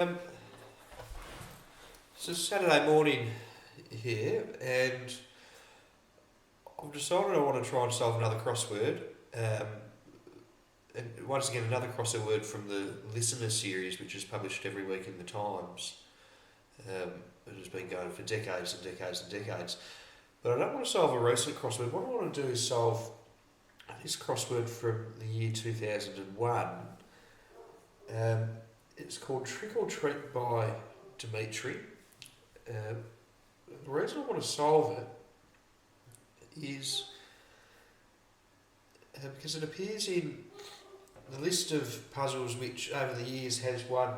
Um, it's a Saturday morning here, and I've decided I want to try and solve another crossword. And once again, another crossword from the Listener series, which is published every week in the Times. It has been going for decades and decades and decades. But I don't want to solve a recent crossword. What I want to do is solve this crossword from the year 2001. It's called Trick or Treat by Dimitry. The reason I want to solve it is because it appears in the list of puzzles which over the years has won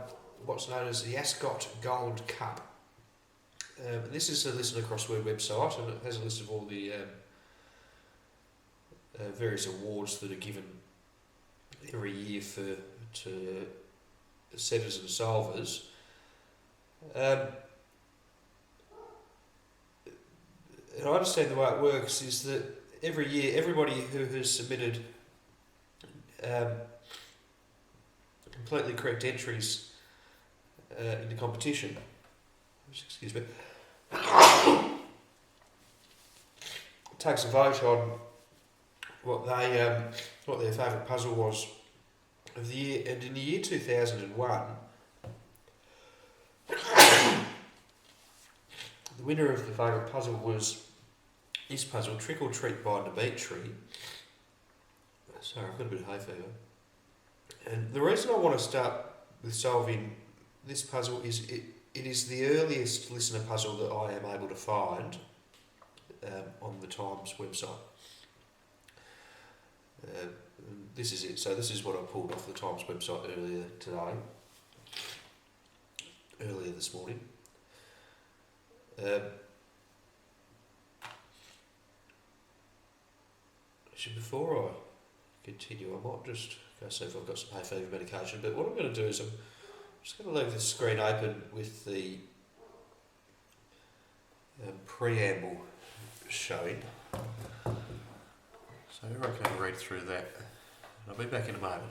what's known as the Ascot Gold Cup. This is a Listener Crossword website, and it has a list of all the various awards that are given every year to setters and solvers. And I understand the way it works is that every year everybody who has submitted completely correct entries in the competition, excuse me, takes a vote on what their favourite puzzle was of the year. And in the year 2001, the winner of the favourite puzzle was this puzzle, Trick or Treat by Dimitry. Sorry, I've got a bit of hay fever. And the reason I want to start with solving this puzzle is it is the earliest listener puzzle that I am able to find on the Times website. This is it. So this is what I pulled off the Times website earlier this morning. Actually, before I continue, I might just go see if I've got some hay fever medication. But what I'm going to do is I'm just going to leave this screen open with the preamble showing. So everyone can read through that. I'll be back in a moment.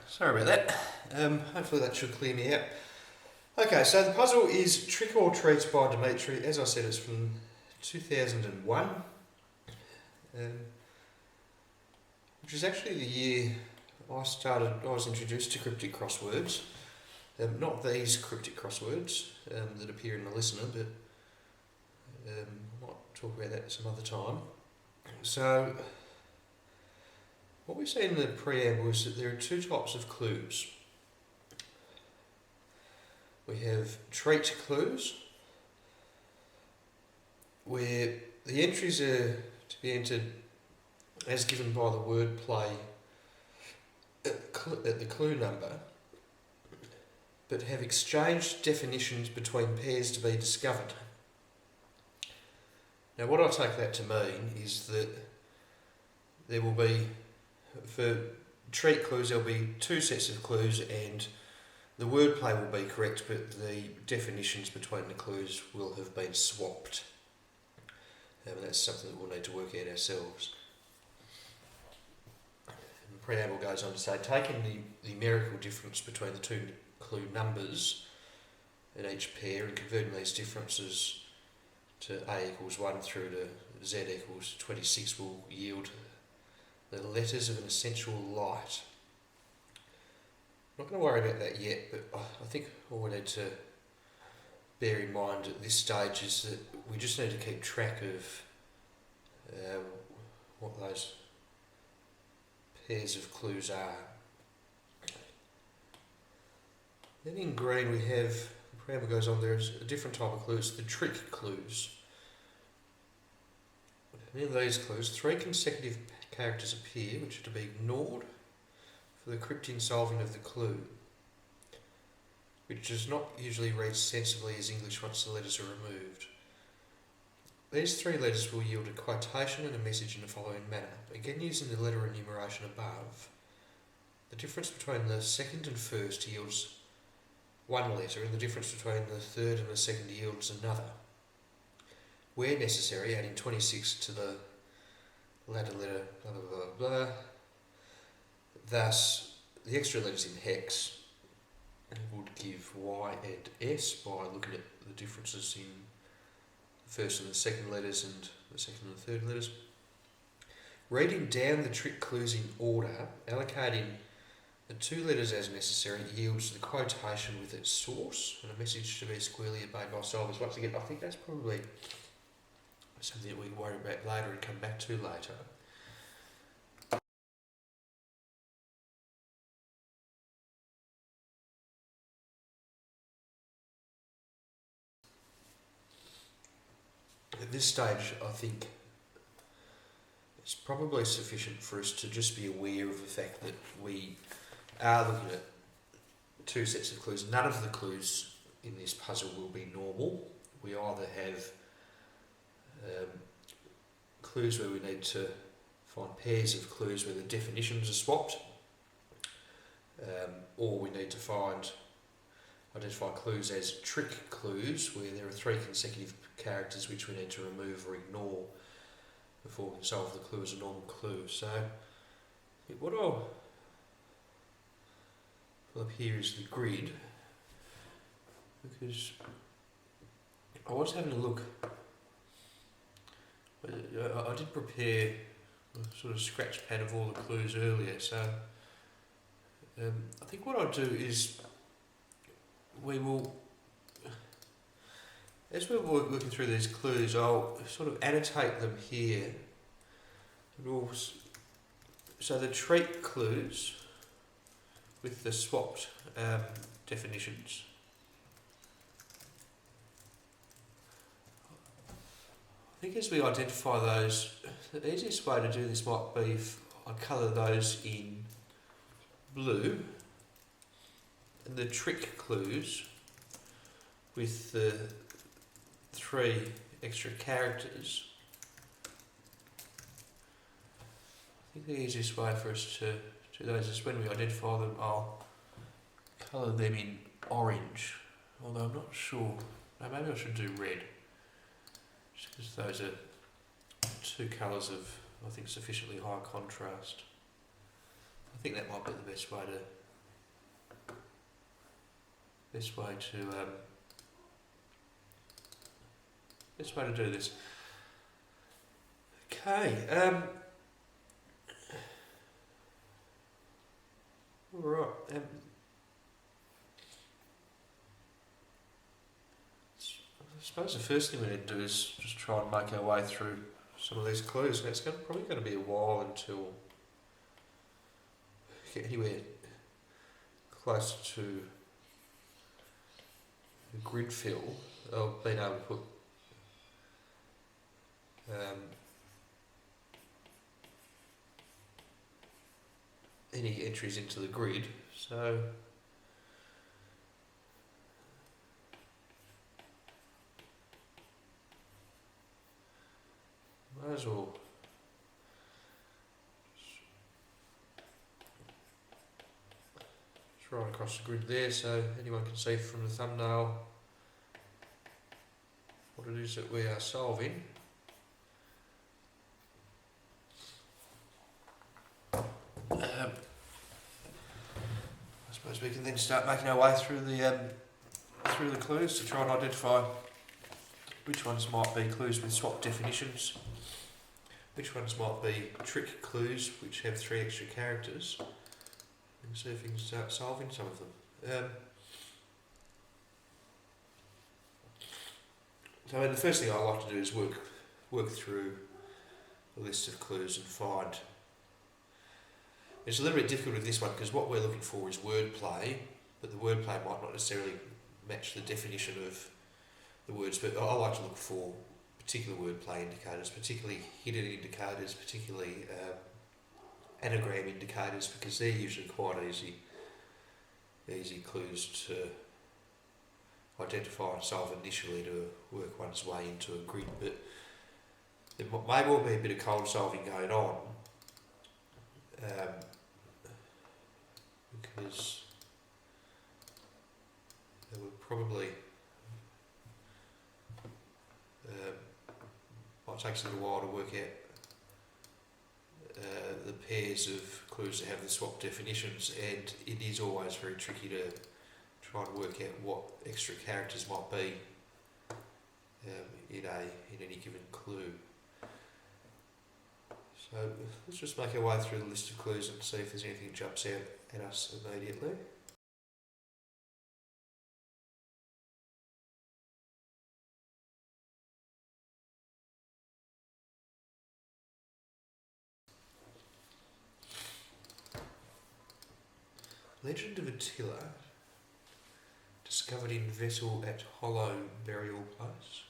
Sorry about that. Hopefully that should clear me out. Okay, so the puzzle is Trick or Treat by Dimitry. As I said, it's from 2001, which is actually the year I was introduced to cryptic crosswords. Not these cryptic crosswords that appear in the Listener, but I might talk about that some other time. So, what we see in the preamble is that there are two types of clues. We have treat clues, where the entries are to be entered as given by the wordplay at the clue number, but have exchanged definitions between pairs to be discovered. Now, what I take that to mean is that there will be, for treat clues, there'll be two sets of clues and the wordplay will be correct, but the definitions between the clues will have been swapped. And that's something that we'll need to work out ourselves. And the preamble goes on to say, taking the numerical difference between the two clue numbers in each pair and converting these differences to A equals 1 through to Z equals 26 will yield the letters of an essential light. I'm not going to worry about that yet, but I think all we need to bear in mind at this stage is that we just need to keep track of what those pairs of clues are. Then in green we have, the preamble goes on, there's a different type of clues, the trick clues. And in these clues, 3 consecutive characters appear which are to be ignored for the cryptic solving of the clue, which does not usually read sensibly as English once the letters are removed. These 3 letters will yield a quotation and a message in the following manner. Again, using the letter enumeration above, the difference between the second and first yields 1 letter, and the difference between the third and the second yields another. Where necessary, adding 26 to the latter letter, blah blah blah blah. Thus, the extra letters in hex would give Y and S by looking at the differences in the first and the second letters and the second and the third letters. Reading down the trick clues in order, allocating the 2 letters as necessary yields the quotation with its source and a message to be squarely obeyed by solvers. Once again, I think that's probably something that we can worry about later and come back to later. At this stage, I think it's probably sufficient for us to just be aware of the fact that we are looking at 2 sets of clues. None of the clues in this puzzle will be normal. We either have clues where we need to find pairs of clues where the definitions are swapped, or we need to identify clues as trick clues where there are 3 consecutive characters which we need to remove or ignore before we can solve the clue as a normal clue. So what I'll pull up here is the grid, because I was having a look. I did prepare a sort of scratch pad of all the clues earlier, so I think what I'll do is we will, as we're working through these clues, I'll sort of annotate them here. So the trait clues with the swapped definitions. I think as we identify those, the easiest way to do this might be if I colour those in blue, and the trick clues with the 3 extra characters. I think the easiest way for us to do those is when we identify them, I'll colour them in orange, although I'm not sure. No, maybe I should do red, just because those are 2 colours of, I think, sufficiently high contrast. I think that might be the best way to do this. Okay. All right. I suppose the first thing we need to do is just try and make our way through some of these clues. And it's probably going to be a while until we get anywhere close to the grid fill of being able to put any entries into the grid. So might as well just right across the grid there so anyone can see from the thumbnail what it is that we are solving. I suppose we can then start making our way through the clues to try and identify which ones might be clues with swap definitions, which ones might be trick clues which have 3 extra characters, and see if we can start solving some of them. So the first thing I like to do is work through a list of clues and find. It's a little bit difficult with this one because what we're looking for is wordplay, but the wordplay might not necessarily match the definition of the words, but I like to look for particular wordplay indicators, particularly hidden indicators, particularly anagram indicators, because they're usually quite easy clues to identify and solve initially to work one's way into a grid, but there may well be a bit of cold solving going on, because there would probably might take us a little while to work out the pairs of clues that have the swap definitions, and it is always very tricky to try and work out what extra characters might be in any given clue. So let's just make our way through the list of clues and see if there's anything that jumps out at us immediately. Legend of Attila, discovered in vessel at Hollow Burial Place.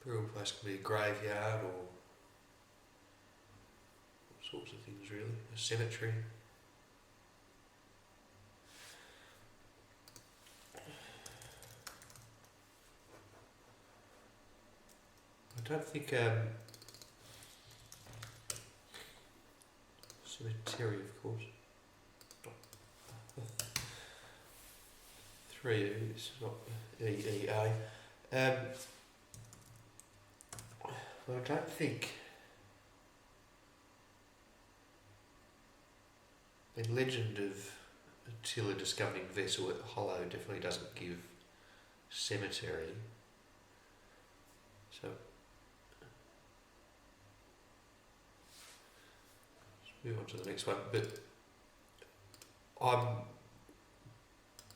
Burial place can be a graveyard or all sorts of things really, a cemetery. I don't think cemetery, of course. 3 E's, not E-E-A. Well, I don't think the legend of Attila discovered in vessel at Hollow definitely doesn't give cemetery. So let's move on to the next one. But I'm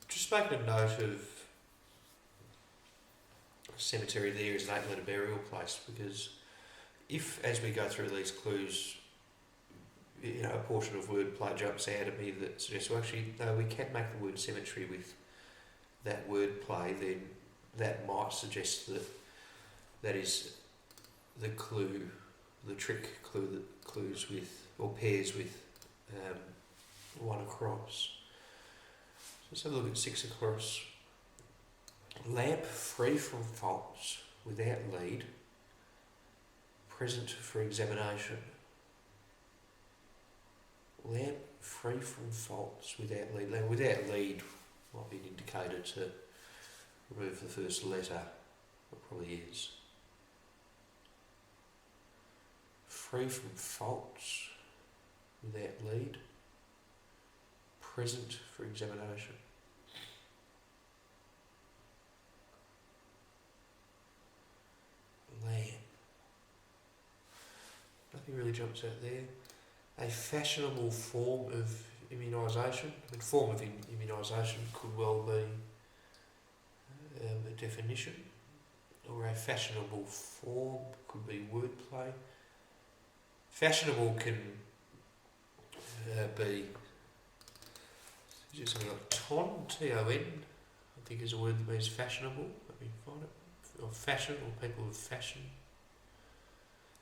just making a note of cemetery there as an 8-letter burial place, because if, as we go through these clues, a portion of wordplay jumps out at me that suggests, well, actually, no, we can make the word cemetery with that wordplay, then that might suggest that that is the clue, the trick clue that clues with, or pairs with, 1 across. So let's have a look at 6 across. Lamp free from faults, without lead, present for examination. Lamp free from faults, without lead. Now, without lead might be an indicator to remove the first letter. It probably is. Free from faults, without lead, present for examination. Lamp. Nothing really jumps out there. A fashionable form of immunisation. I mean, form of immunisation could well be a definition, or a fashionable form could be wordplay. Fashionable can be something like ton, T-O-N, I think is a word that means fashionable. Let me find it. Or fashion, or people of fashion.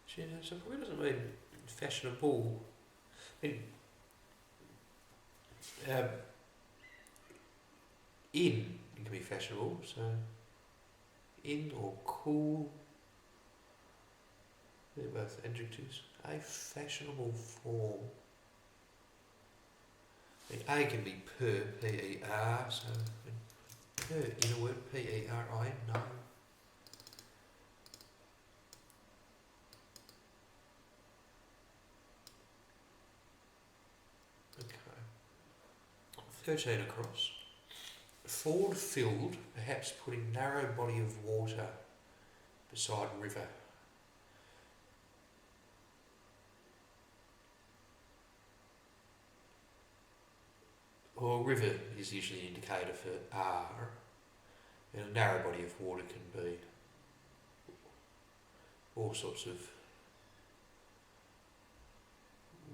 So it doesn't mean fashionable. I mean, in can be fashionable, so in or cool, they're both adjectives. A fashionable form. A can be per, P-E-R, so per in a word, P-E-R-I, no. Okay. 13 across. Ford filled, perhaps putting narrow body of water beside river. Or river is usually an indicator for R, and a narrow body of water can be all sorts of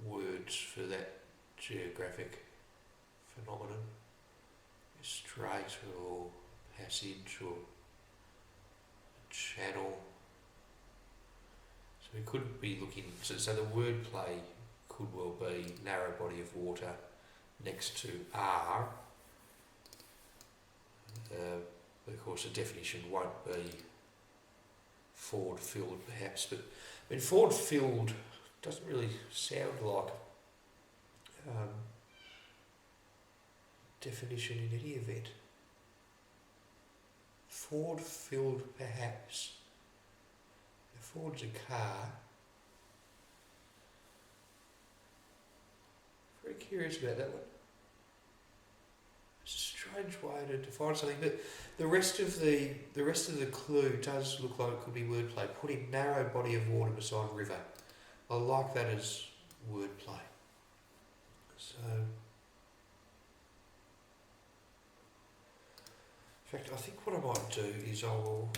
words for that geographic phenomenon. A strait or passage or channel. So we could be looking, so the wordplay could well be narrow body of water next to R. Of course, the definition won't be Ford filled, perhaps, but I mean, Ford filled doesn't really sound like definition in any event. Ford filled, perhaps. If Ford's a car. Very curious about that one. It's a strange way to define something, but the rest of the clue does look like it could be wordplay. Putting narrow body of water beside river. I like that as wordplay. So, in fact, I think what I might do is I'll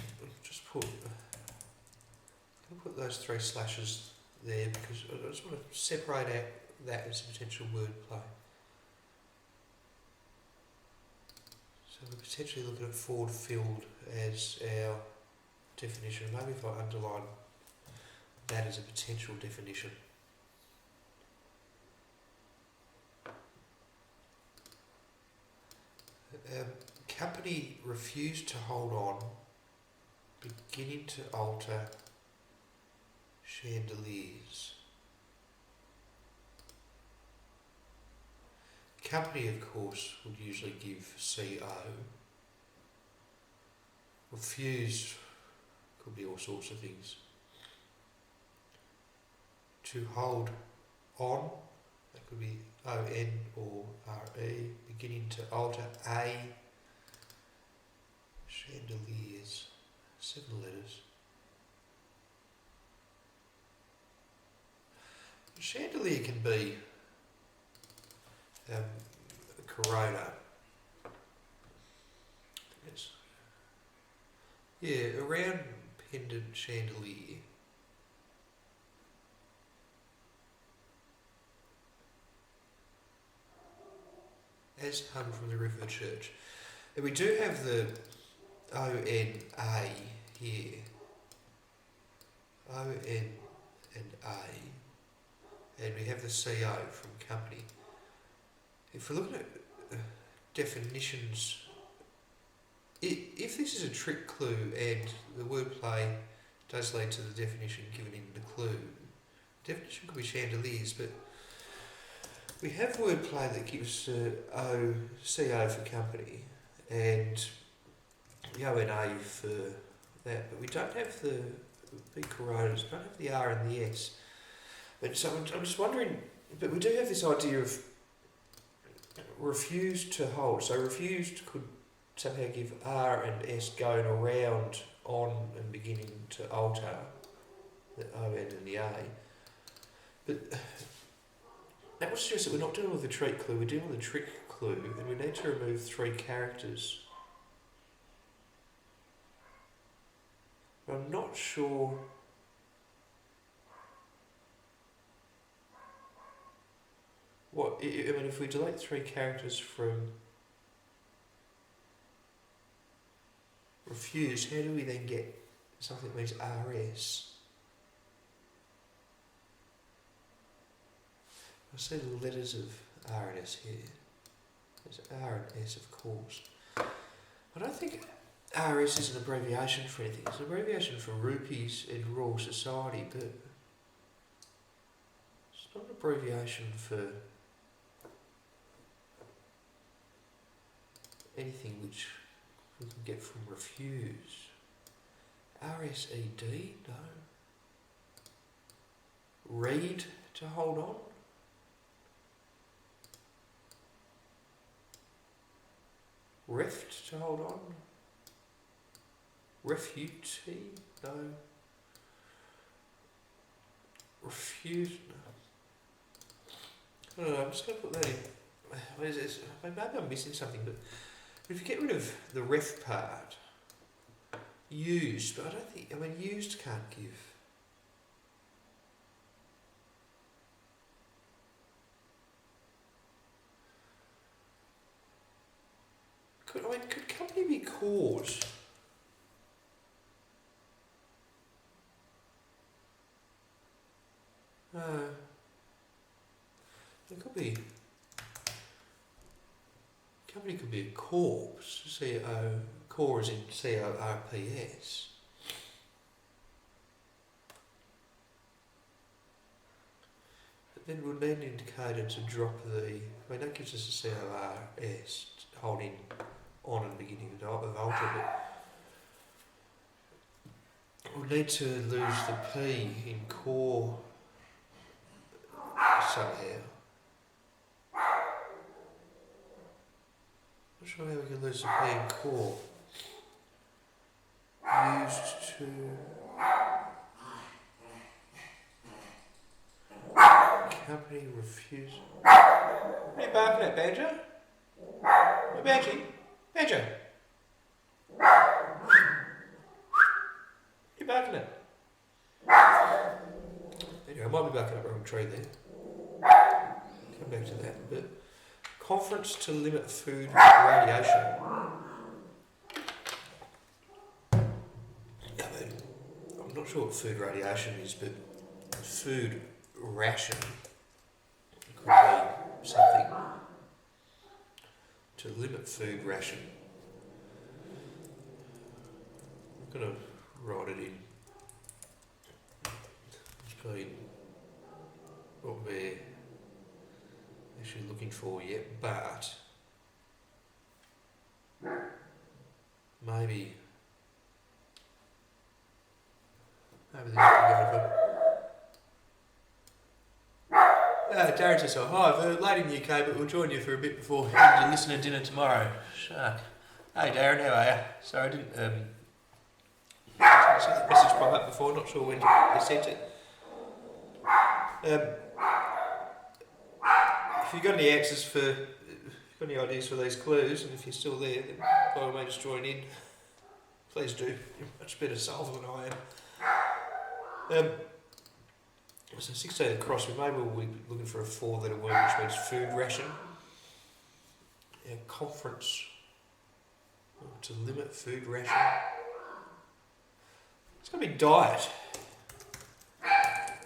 just put those 3 slashes there because I just want to separate out that as a potential wordplay. So we're potentially looking at Ford filled as our definition. Maybe if I underline that as a potential definition. Company refused to hold on, beginning to alter chandeliers. Company, of course, would usually give CO. Refused could be all sorts of things. To hold on, that could be ON or RE, beginning to alter A. Chandeliers, 7 letters. A chandelier can be a corona. Yes. Yeah, a round pendant chandelier. As hung from the roof of a church. And we do have the O-N-A here. O-N and A. And we have the CO from company. If we're looking at definitions, if this is a trick clue and the wordplay does lead to the definition given in the clue, the definition could be chandeliers, but we have wordplay that gives CO for company and the ONA for that, but we don't have the big coronas, we don't have the R and the S. But so I'm just wondering, but we do have this idea of refused to hold. So refused could somehow give R and S going around on and beginning to alter the O N and the A. But that would suggest that we're not dealing with a trick clue, we're dealing with a trick clue, and we need to remove 3 characters. But I'm not sure what, I mean, if we delete 3 characters from refused, how do we then get something that means RS? I see the letters of R and S here. There's R and S, of course. I don't think RS is an abbreviation for anything. It's an abbreviation for rupees in Royal Society, but it's not an abbreviation for anything which we can get from refuse. RSED? No. Read to hold on? Reft to hold on. Refugee? No. Refuse? No. I don't know, I'm just going to put that in. Maybe I'm missing something, but if you get rid of the ref part, used, but I don't think, used can't give. Could company be cause? It could be. Company could be a corpse. Core is in CORPS. But then we'll need an indicator to drop the. That gives us a CORS holding on and beginning of alter, but we'll need to lose the P in core somehow. Not sure how we can lose the P in core. Used to company refuse. What are you barking at, Badger? Hey, Badger? Badger? You're barking at? Anyway, I might be barking up the wrong tree there. Come back to that. But conference to limit food radiation. I'm not sure what food radiation is, but food ration could be something to limit food ration. I'm going to write it in. It's been what we're actually looking for yet, but maybe this could go for. Darren says, hi, we're late in the UK, but we'll join you for a bit before your listener dinner tomorrow. Shark. Hey Darren, how are you? Sorry, I didn't see that message pop up before, not sure when you sent it. If you've got any answers if you've got any ideas for these clues, and if you're still there, then by all means join in. Please do. You're much better solver than I am. So 16 across, maybe we'll be looking for a 4-letter word which means food ration. Conference to limit food ration. It's going to be diet.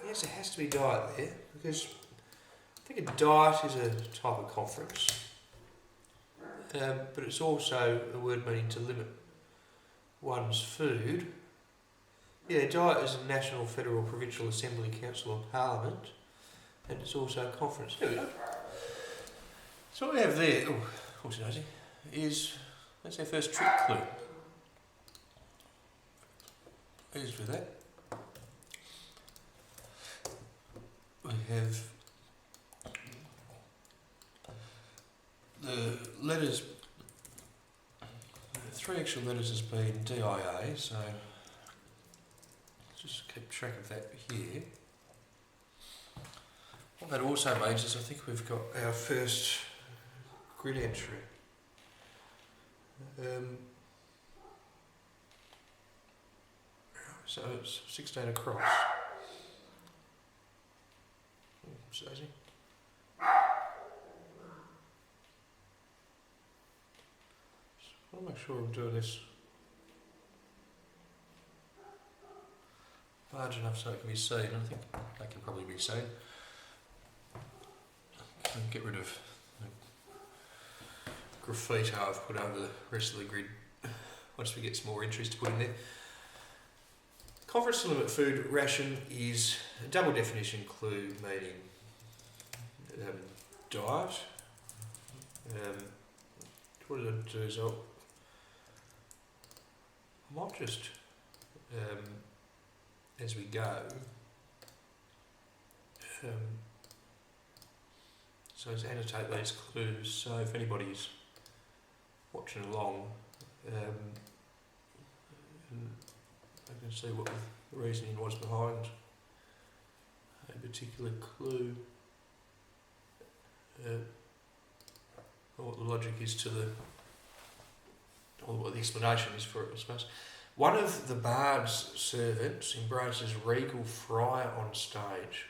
Yes, it has to be diet there, because I think a diet is a type of conference. But it's also a word meaning to limit one's food. Yeah, diet is a national, federal, provincial, assembly, council or parliament, and it's also a conference. There we go. So what we have there, is, that's our first trick clue. Pleased with that. We have the letters, 3 extra letters has been DIA, so just keep track of that here. What that also means is I think we've got our first grid entry. So it's 16 across. Oops, Daisy. I want to make sure I'm doing this large enough so it can be seen. I think that can probably be seen. Get rid of the graffiti I've put over the rest of the grid once we get some more entries to put in there. Conference to limit food ration is a double definition clue meaning diet. What did I do is I might just, as we go, so let's annotate those clues. So if anybody's watching along, and I can see what the reasoning was behind a particular clue, or what the logic is to the, or what the explanation is for it, I suppose. One of the bard's servants embraces regal friar on stage.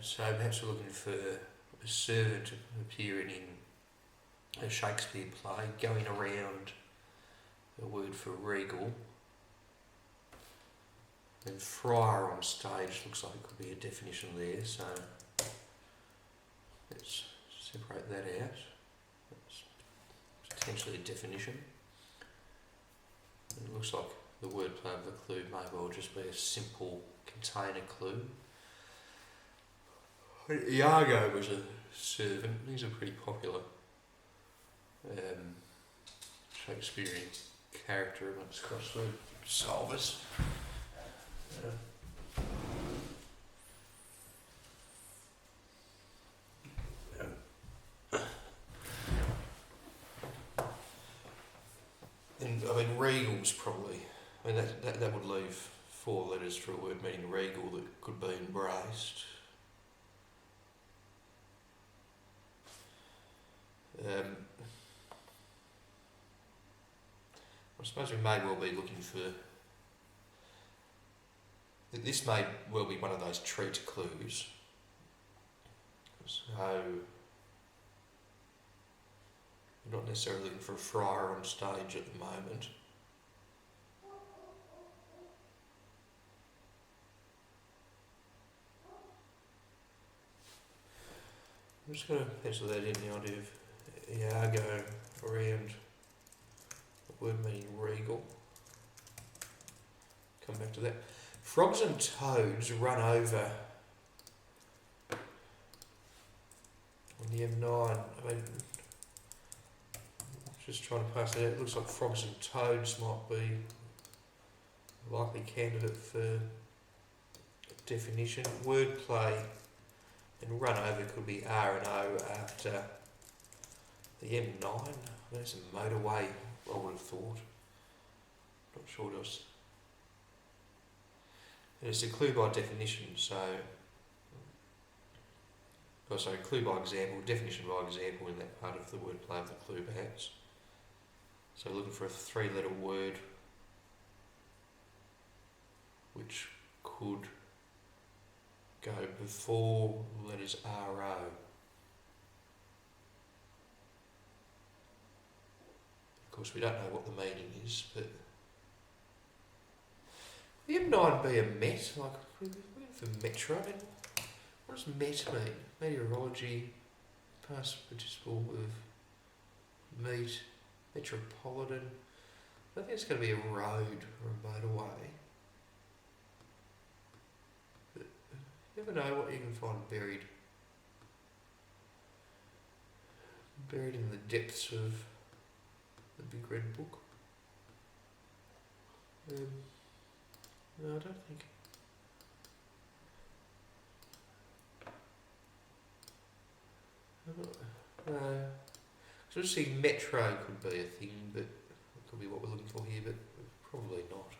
So perhaps we're looking for a servant appearing in a Shakespeare play, going around a word for regal. And friar on stage looks like it could be a definition there, so let's separate that out. That's potentially a definition. It looks like the wordplay of the clue may well just be a simple container clue. Iago was a servant. He's a pretty popular Shakespearean character amongst crossword solvers. And I mean, regal's probably. I mean, that would leave 4 letters for a word meaning regal that could be embraced. I suppose we may well be looking for. This may well be one of those treat clues. So, not necessarily looking for a friar on stage at the moment. I'm just going to pencil that in, the idea of Iago around the word meaning regal. Come back to that. Frogs and toads run over on the M9. I mean, just trying to pass that out. It looks like frogs and toads might be a likely candidate for definition. Wordplay and run over could be R and O after the M9. There's a motorway, I would have thought. Not sure what else. And it's a clue by definition, so. Oh, sorry, clue by example, definition by example in that part of the wordplay of the clue, perhaps. So looking for a 3-letter word which could go before letters RO. Of course, we don't know what the meaning is, but the M9 be a met, like we're looking for metro. I mean, what does met mean? Meteorology, past participle of meet, metropolitan. I think it's going to be a road or a motorway. But you never know what you can find buried in the depths of the big red book. No, I don't think. No. So just see metro could be a thing, but it could be what we're looking for here, but probably not.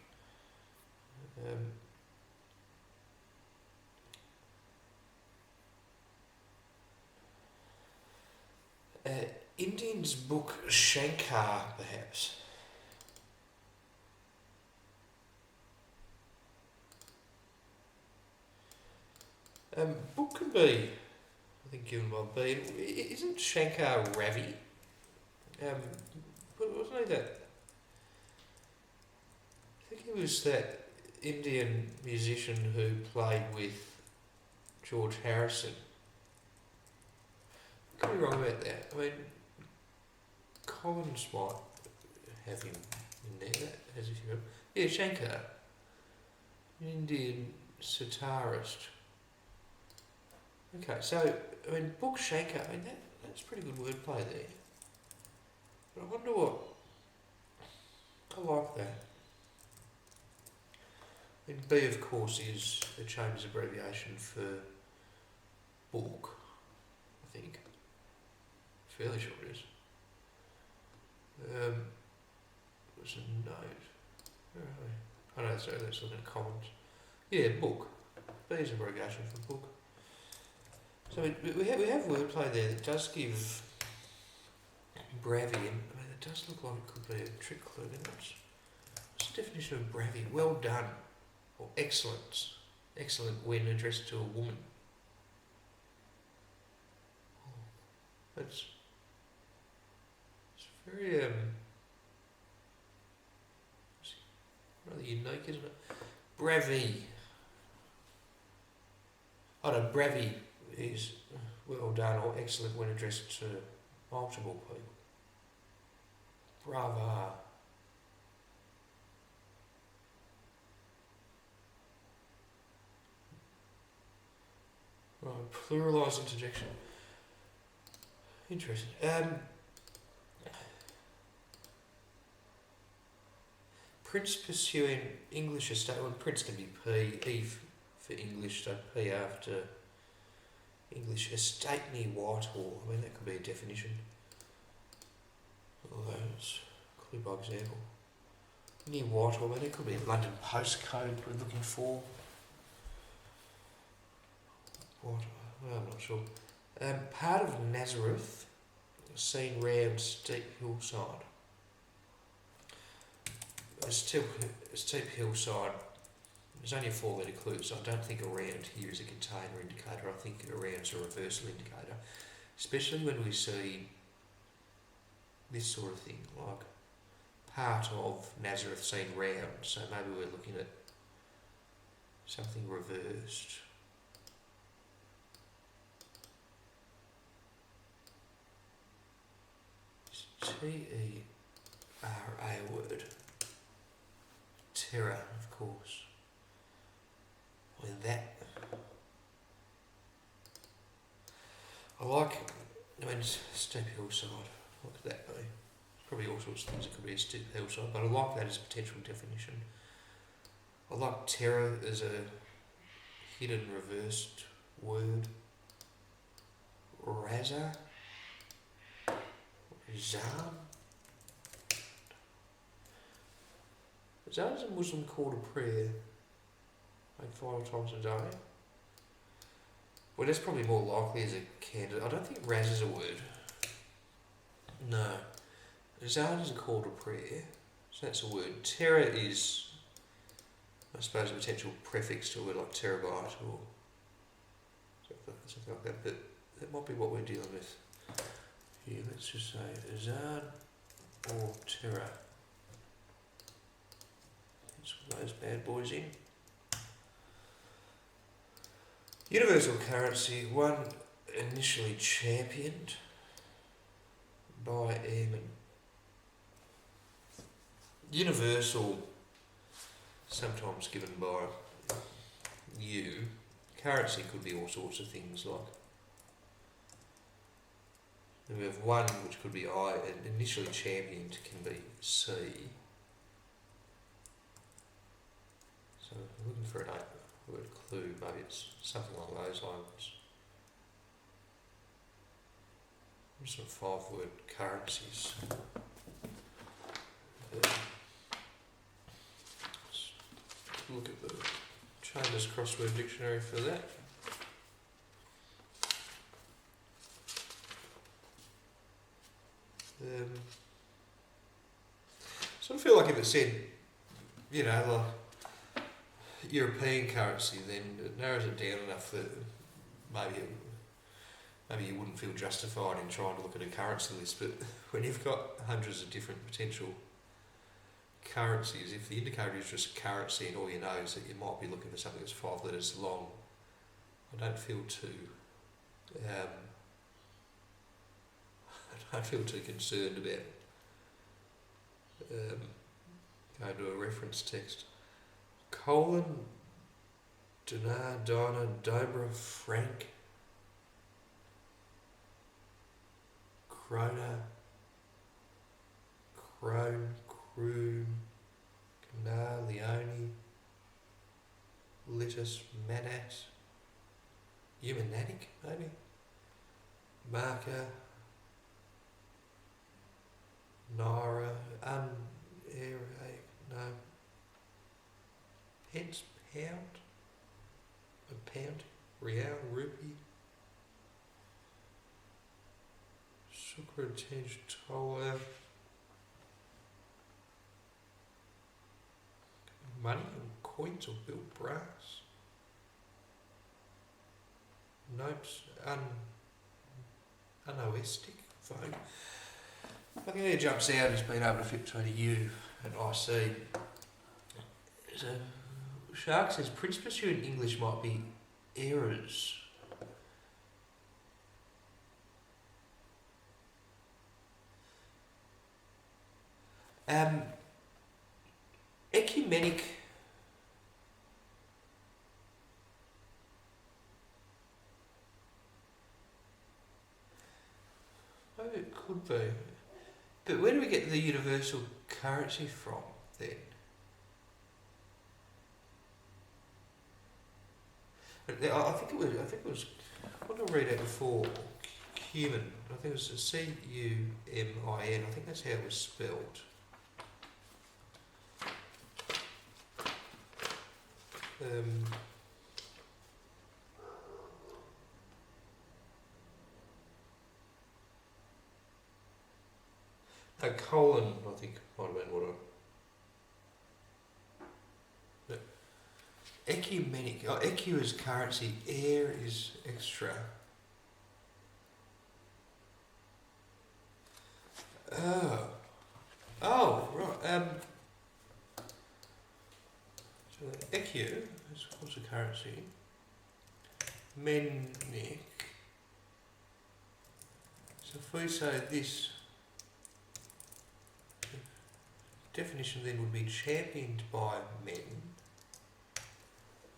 Indians book Shankar, perhaps. Book can be, I think, given by B. Isn't Shankar Ravi? Wasn't he that? I think he was that Indian musician who played with George Harrison. Could be wrong about that. I mean, Collins might have him in there, as if you remember. Yeah, Shankar, an Indian sitarist. Okay, so, I mean, book Shankar, I mean, that's pretty good wordplay there. But I wonder what, I like that. And B, of course, is the Chambers abbreviation for book, I think. Fairly sure it is. There's a note. Where are they? Oh no, sorry, that's looking at comments. Yeah, book. B is abbreviation for book. So we have wordplay there that does give bravi, and I mean, it does look like it could be a trick clue. What's the definition of bravi? Well done, or excellent. Excellent when addressed to a woman. It's very rather unique, isn't it? Bravi. Oh no, bravi is well done or excellent when addressed to multiple people. Brava. Right, pluralised interjection. Interesting. Prince pursuing English estate. Well, Prince can be P. E for English, so P after English estate near Whitehall. I mean, that could be a definition. Although it's clue by example. Near Whitehall, I mean, it could be a London postcode we're looking for. What? Well, I'm not sure. Part of Nazareth, seen round steep hillside. A steep hillside. There's only a 4-letter clue, so I don't think around here is a container indicator. I think around's a reversal indicator, especially when we see this sort of thing, like part of Nazareth seen round. So maybe we're looking at something reversed. T-E-R-A word. Terror, of course. Well, that. I mean, steep hillside. What could that be? Probably all sorts of things. It could be a steep hillside, but I like that as a potential definition. I like terror as a hidden reversed word. Raza. Zan. Zan is a Muslim call to prayer, like 5 times a day. Well, that's probably more likely as a candidate. I don't think Raz is a word. No. Zan is a call to prayer, so that's a word. Terror is, I suppose, a potential prefix to a word like terabyte or something like that, but that might be what we're dealing with. Here, let's just say Azan or terror. Let's put those bad boys in. Universal currency, one initially championed by airmen. Universal, sometimes given by you. Currency could be all sorts of things like. Then we have one which could be I, and initially championed can be C. So I'm looking for a word clue, maybe it's something along those lines. Some 5-word currencies. Let's look at the Chambers Crossword Dictionary for that. So I feel like if it said, like European currency, then it narrows it down enough that maybe you wouldn't feel justified in trying to look at a currency list. But when you've got hundreds of different potential currencies, if the indicator is just currency and all you know is that you might be looking for something that's 5 letters long, I don't feel too concerned about going to a reference text. Colon, Dinar, Dinah, Dobra, Frank, Krona, Crone, Croon, Canar, Leone, Littus, Manat, Humanatic, maybe, Marker, naira, no, pence, pound, a pound, real, rupee, sucre, tinge, tola, money or coins or built brass, notes, unoestic, vogue. I think that jumps out as being able to fit between a U and IC. So, Shark says Prince Pursuit in English might be errors. Ecumenic. Maybe it could be. But where do we get the universal currency from then? I think it was. What did I read out before? Cumin. I think it was C-U-M-I-N. I think that's how it was spelled. A colon, I think, might have been what I... Ecumenic. Oh, ecu is currency, air is extra. Oh, right. So ecu is what's a currency? Menic. So if we say this, the definition then would be championed by men,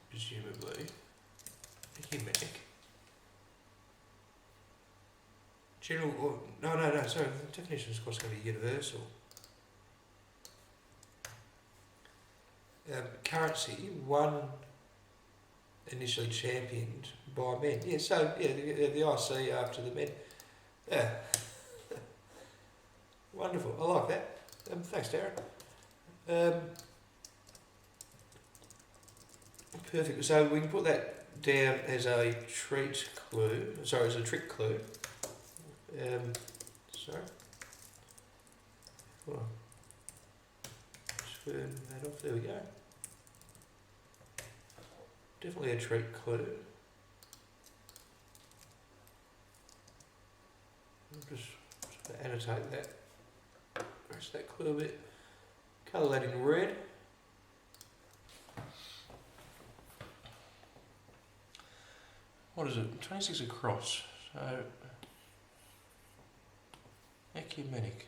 presumably. Ecumenic. General, or, no, sorry, the definition is of course going to be universal. Currency, one initially championed by men. Yeah, so, yeah, the IC after the men. Yeah. Wonderful, I like that. Thanks, Darren. Perfect, so we can put that down as a treat clue, sorry, as a trick clue. Sorry. Oh. Just turn that off, there we go. Definitely a treat clue. I'll just annotate that. Rest that clue a bit. Colour that in red. What is it? 26 across. So ecumenic.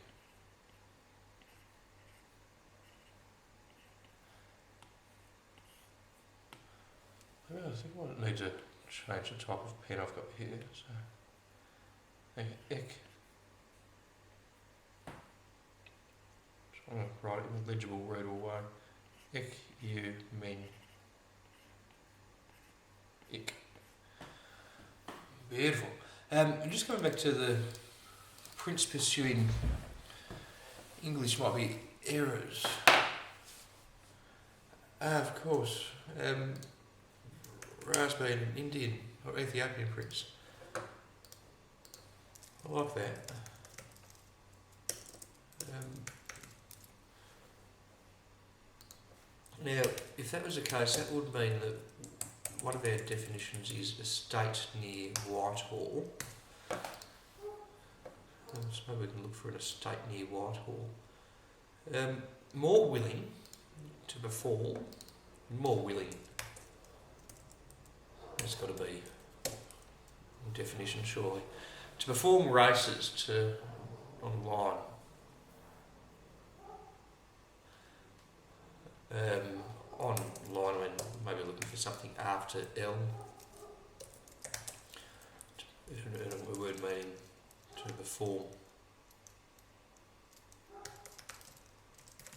I think I might need to change the type of pen I've got here. So, ec. I'm going to write it in a legible, readable way. Ecumenic. Beautiful. I'm just coming back to the Prince pursuing English might be errors. Of course. Ras being an Indian or Ethiopian prince. I like that. Now, if that was the case, that would mean that one of our definitions is estate near Whitehall. So maybe we can look for an estate near Whitehall. More willing to befall, more willing. There's got to be a definition, surely. To perform races to online. Online when maybe looking for something after L. A word meaning to perform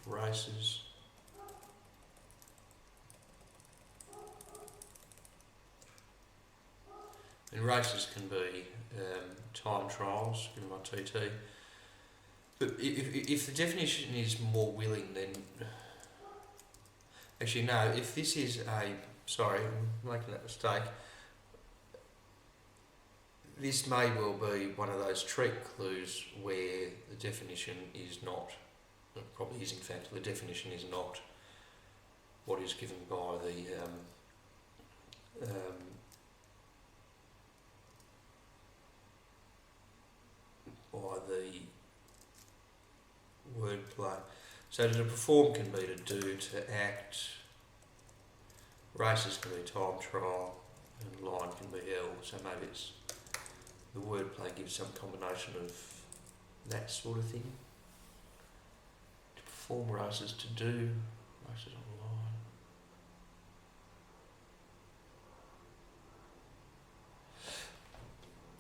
races. And races can be time trials, given my TT. But if the definition is more willing, then actually no. If this is a sorry, I'm making that mistake. This may well be one of those treat clues where the definition is not. It probably is in fact the definition is not what is given by the wordplay. So to perform can be to do, to act, races can be time trial, and line can be held. So maybe it's the wordplay gives some combination of that sort of thing. To perform races, to do races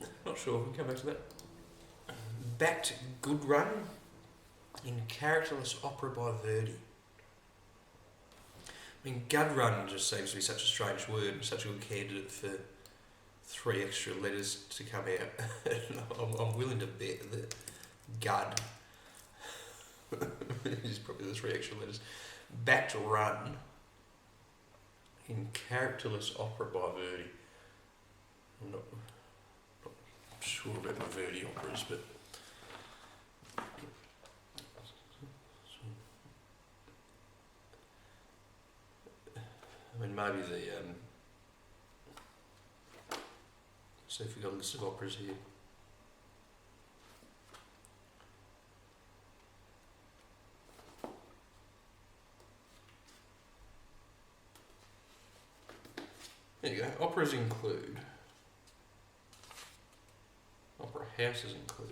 online. Not sure, we can come back to that. Backed good run in characterless opera by Verdi. I mean, Gud run just seems to be such a strange word and such a good candidate for 3 extra letters to come out. I'm willing to bet that Gud is probably the 3 extra letters. Backed run in characterless opera by Verdi. I'm not sure about my Verdi operas, but I mean, maybe see if we've got a list of operas here. There you go. Operas include. Opera houses include.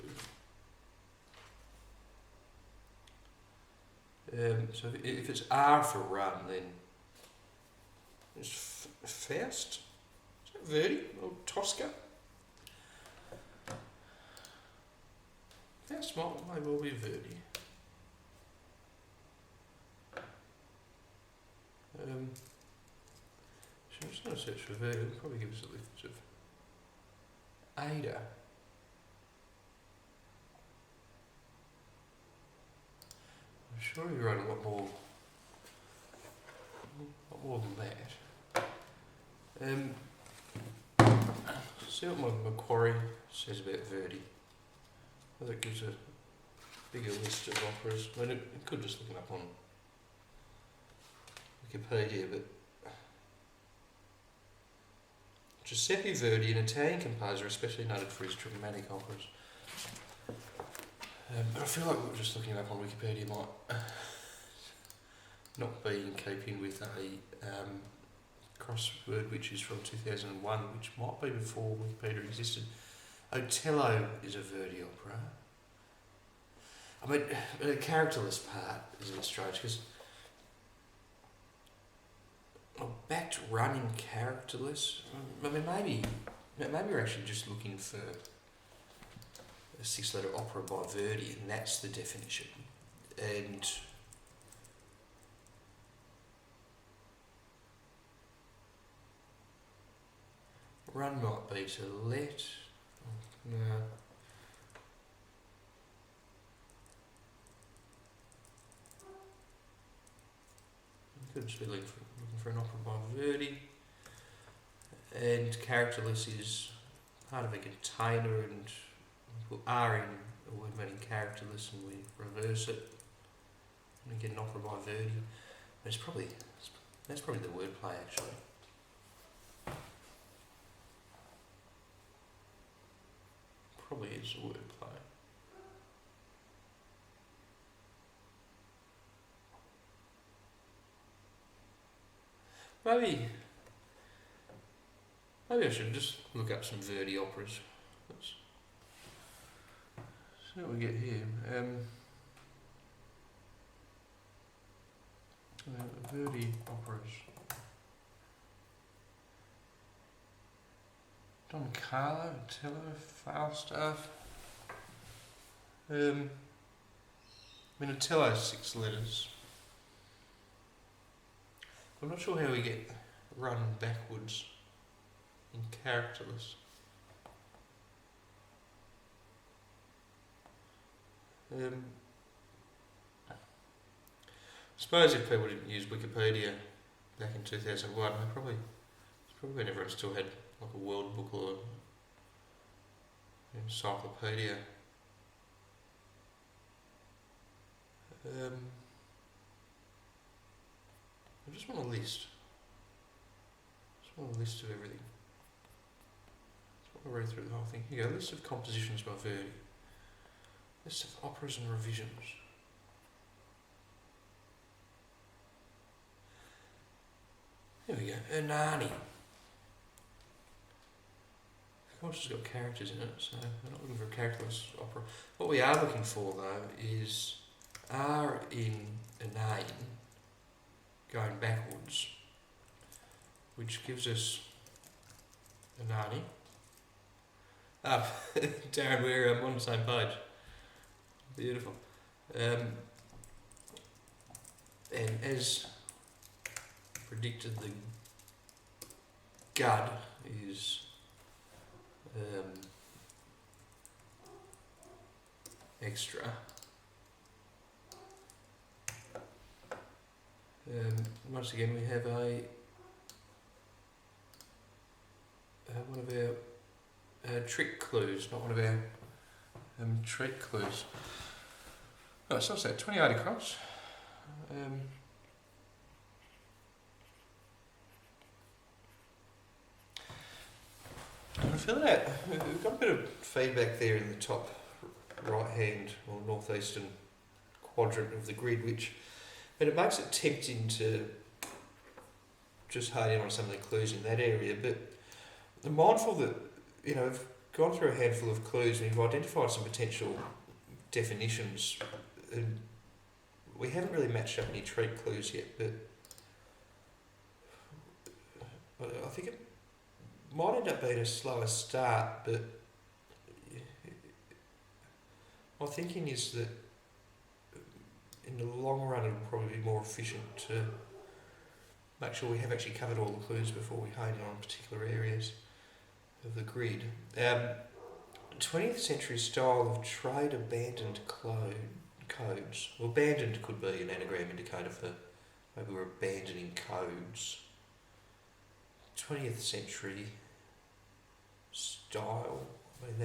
So if it's R for run, then it's Faust. Is that Verdi or Tosca? Faust may well be Verdi. So I'm just going to search for Verdi. It'll probably give us a list of Ada. I'm sure he wrote a lot more than that. See what my Macquarie says about Verdi. Well, that gives a bigger list of operas. I mean, it could just look it up on Wikipedia, but Giuseppe Verdi, an Italian composer, especially noted for his dramatic operas. But I feel like just looking it up on Wikipedia might not be in keeping with a crossword which is from 2001, which might be before Wikipedia existed. Otello is a Verdi opera. I mean, the characterless part is a bit strange because backed running characterless. I mean, maybe we're actually just looking for a 6-letter opera by Verdi, and that's the definition. And run might be to let. No. Could just be looking for an opera by Verdi. And characterless is part of a container, and we put R in a word meaning characterless and we reverse it and we get an opera by Verdi. That's probably the wordplay actually. Probably is the wordplay. Maybe I should just look up some Verdi operas. Let's see what we get here. Verdi operas. Don Carlo, Otello, Falstaff. I mean, Otello's 6 letters. I'm not sure how we get run backwards in characterless. suppose if people didn't use Wikipedia back in 2001, it's probably when everyone still had like a World Book or an encyclopedia. I just want a list. A list of everything. I'll read through the whole thing. Here you go, list of compositions by Verdi. List of operas and revisions. There we go, Ernani. Of course it's got characters in it, so we're not looking for a characterless opera. What we are looking for though is R in Inane going backwards, which gives us Ernani. Darren, we're on the same page. Beautiful. And as predicted, the Gud is extra. Once again, we have one of our trick clues, not one of our treat clues. Oh, so what's that? 28 across. I feel that we've got a bit of feedback there in the top right hand or northeastern quadrant of the grid, and it makes it tempting to just hone in on some of the clues in that area. But I'm mindful that we've gone through a handful of clues and we've identified some potential definitions, and we haven't really matched up any treat clues yet. But I think it might end up being a slower start, but my thinking is that in the long run it'll probably be more efficient to make sure we have actually covered all the clues before we hone in on particular areas of the grid. 20th century style of trade abandoned codes. Well, abandoned could be an anagram indicator for maybe we're abandoning codes. 20th century style, I mean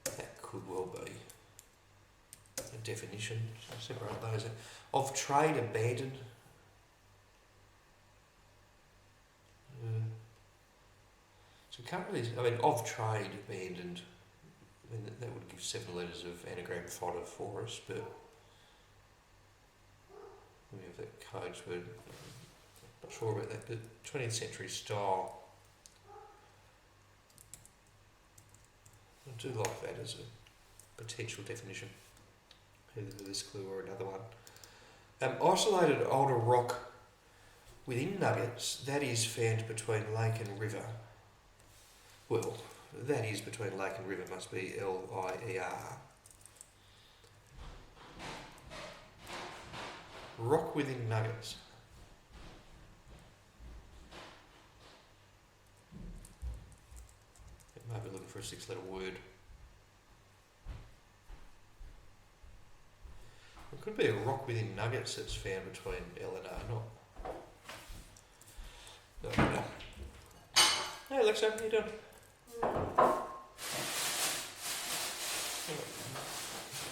that could well be a definition. So separate those out. Of trade abandoned. So can't really, of trade abandoned, that would give 7 letters of anagram fodder for us, but we have that codes word. Not sure about that, but 20th century style. I do like that as a potential definition, either for this clue or another one. Isolated older rock within nuggets, that is found between lake and river. Well, that is between lake and river must be L-I-E-R. Rock within nuggets. It might be looking for a 6-letter word. It could be a rock within nuggets that's found between L and R, not. No. Hey Alexa, how you doing? Come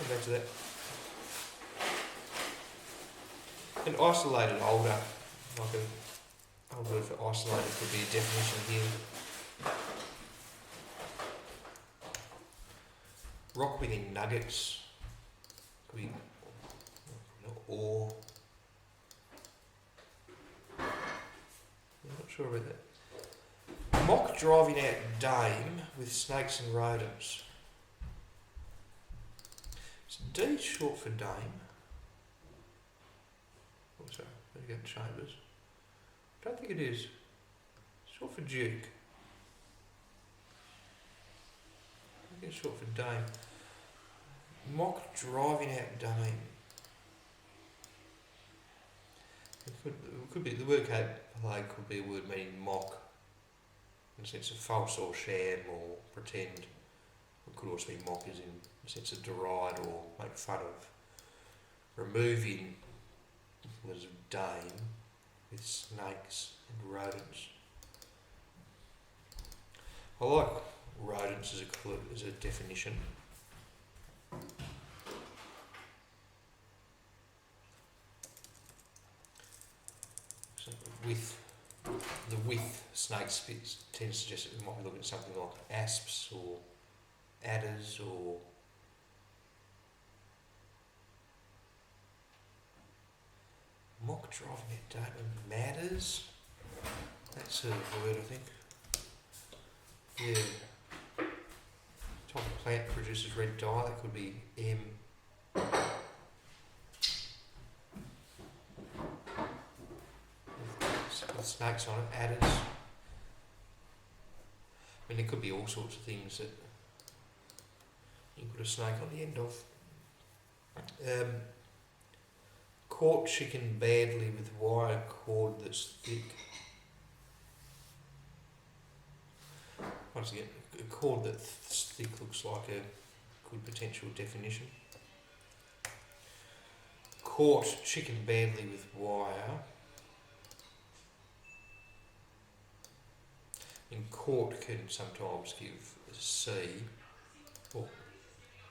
back to that. An isolated older, like a old word for isolated could be a definition here. Rock within nuggets could be ore. I'm not sure about that. Mock driving out dame with snakes and rodents. Is D short for dame? Oh, sorry, there you go, Chambers. I don't think it is. It's short for duke. I think it's short for dame. Mock driving out dame. It could be, the word play could be a word meaning mock, in the sense of false or sham or pretend. It could also be mock as in the sense of deride or make fun of. removing letters of Dame with snakes and rodents. I like rodents as a clue, as a definition. So with snakes tends to suggest that we might be looking at something like asps or adders or mock driving at Dame matters. That's a word, I think. Yeah. Type of plant produces red dye. That could be M. With snakes on it, adders. I mean, there could be all sorts of things that you can put a snake on the end of. Caught chicken badly with wire cord that's thick. Once again, a cord that's thick looks like a good potential definition. Caught chicken badly with wire. And caught can sometimes give a C, or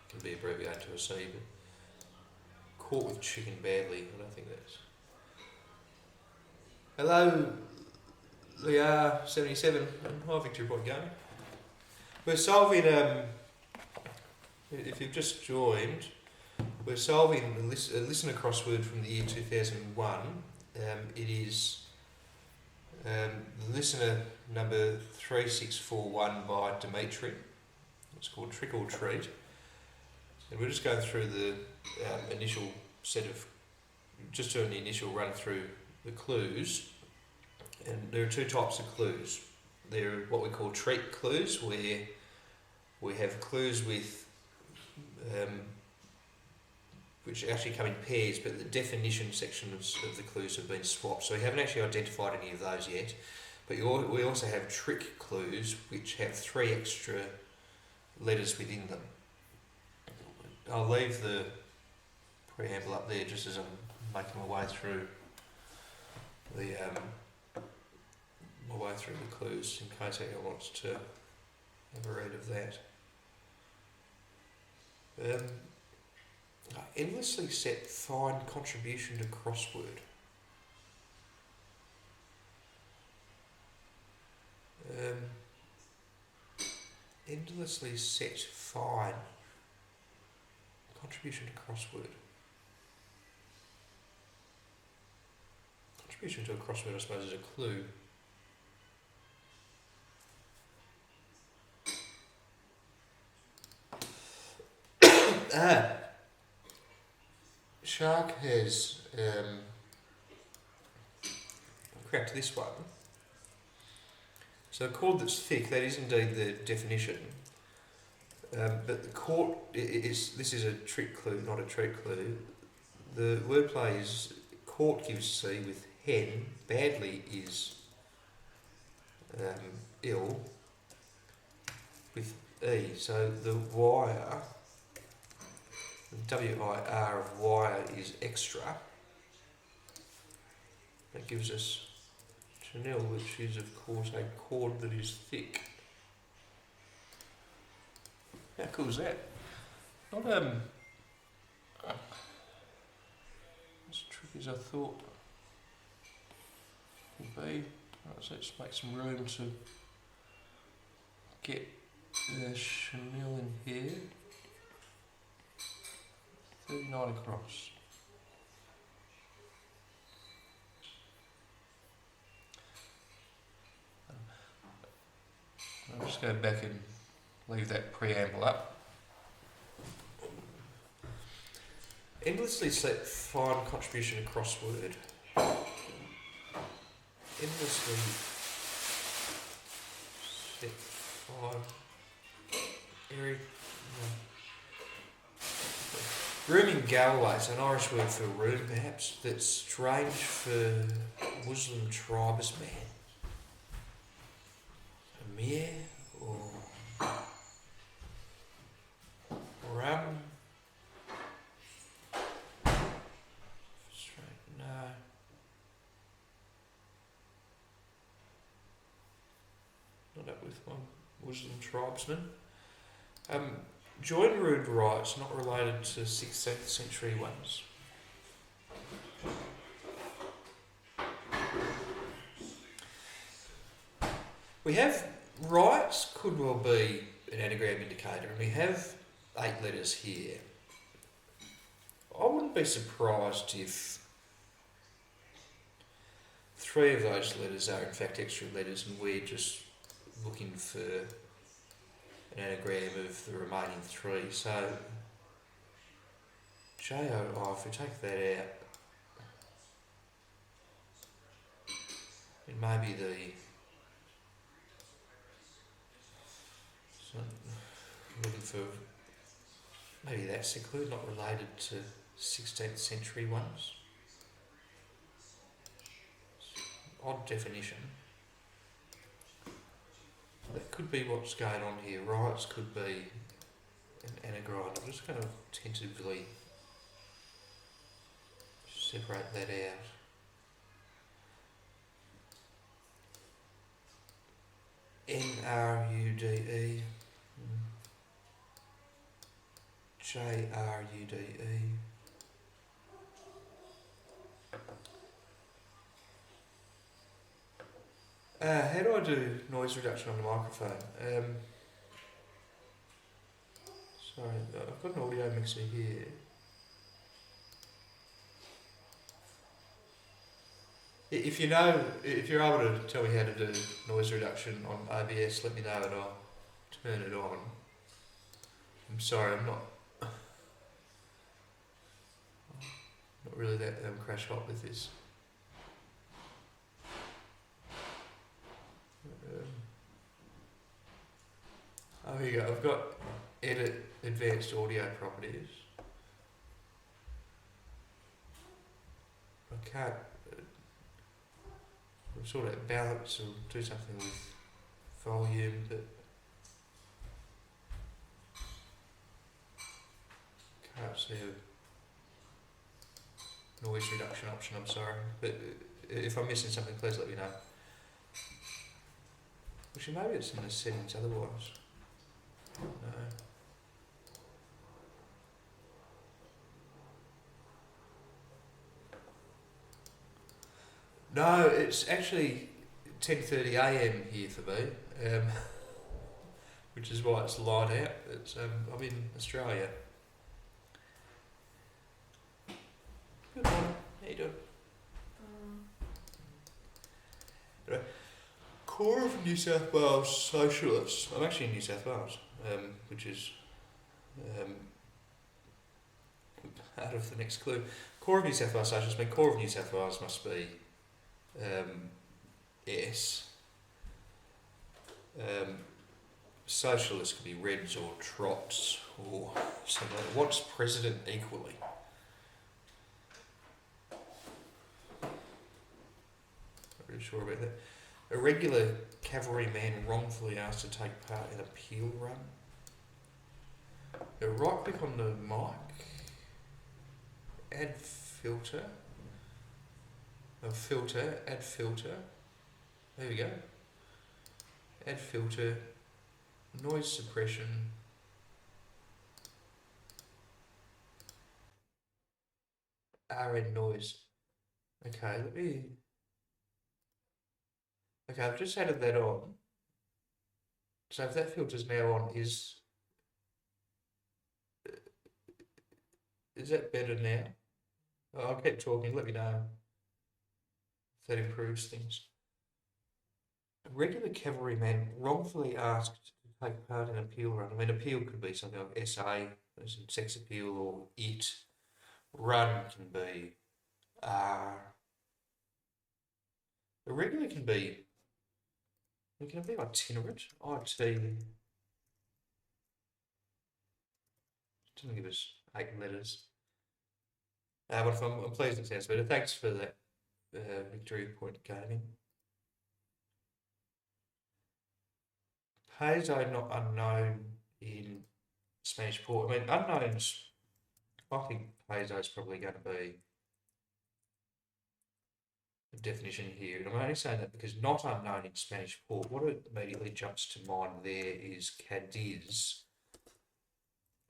can be abbreviated to a C, but caught with chicken badly, I don't think that's... Hello, Liar77, and hi Victory Point Gaming. We're solving, if you've just joined, we're solving a listener crossword from the year 2001. It is listener number 3641 by Dimitry. It's called Trick or Treat. And we're just going through the initial set of, just doing the initial run through the clues. And there are two types of clues. There are what we call treat clues, where we have clues with which actually come in pairs, but the definition sections of the clues have been swapped. So we haven't actually identified any of those yet. But we also have trick clues, which have 3 extra letters within them. I'll leave the preamble up there just as I'm making my way through the clues, in case anyone wants to have a read of that. Endlessly set fine contribution to crossword. Endlessly set fine contribution to crossword. Contribution to a crossword, I suppose, is a clue. Shark has cracked this one. So a cord that's thick, that is indeed the definition. But the cord, this is a trick clue, not a treat clue. The wordplay is caught gives C with hen, badly is ill with E. So the wire, W-I-R of wire is extra. That gives us chenille, which is of course a cord that is thick. How cool is that? Not as tricky as I thought it would be. Right, so let's make some room to get the chenille in here. 39 across. I'll just go back and leave that preamble up. Endlessly set fine contribution to crossword. Endlessly set fine. Eric. Room in Galway, it's an Irish word for room perhaps, that's strange for Muslim tribesman. Amir or Ram. with my Muslim tribesmen. Join rude rights not related to 16th century ones. We have rights could well be an anagram indicator, and we have 8 letters here. I wouldn't be surprised if 3 of those letters are in fact extra letters and we're just looking for an anagram of the remaining 3. So J-O-I, if we take that out, it may be so looking for, maybe that's included, not related to 16th century ones. Odd definition. That could be what's going on here. Rights could be an anagram. I'm just going to tentatively separate that out. N-R-U-D-E, J-R-U-D-E. How do I do noise reduction on the microphone? Sorry, I've got an audio mixer here. If you're able to tell me how to do noise reduction on OBS, let me know and I'll turn it on. I'm sorry, I'm not really that crash hot with this. Oh, here you go. I've got edit advanced audio properties. I can't sort of balance or do something with volume, but can't see a noise reduction option, I'm sorry. But if I'm missing something, please let me know. Actually, maybe it's in the settings otherwise. No, it's actually 10:30 AM here for me, which is why it's light out. It's I'm in Australia. Good morning. How you doing? Right. Core of New South Wales Socialists. I'm actually in New South Wales, which is out of the next clue. Core of New South Wales Socialists. I mean, core of New South Wales must be S. Socialists could be Reds or Trots or something like that. What's president equally? Not really sure about that. A regular cavalryman wrongfully asked to take part in an appeal run. Right click on the mic. Add filter. Filter, add filter. There we go. Add filter. Noise suppression. RN noise. Okay, okay, I've just added that on. So if that filter's now on, is that better now? I'll keep talking, let me know if that improves things. A regular cavalryman wrongfully asked to take part in an appeal run. I mean, appeal could be something like SA, as in sex appeal, or IT. Run can be R. A regular can be, it can be itinerant, IT. Doesn't give us 8 letters. But I'm pleased it sounds better. Thanks for that, Victoria Point Gaming. Paizo not unknown in Spanish Port. I mean, unknowns, I think Paizo is probably going to be definition here, and I'm only saying that because not unknown in Spanish port, what immediately jumps to mind there is Cadiz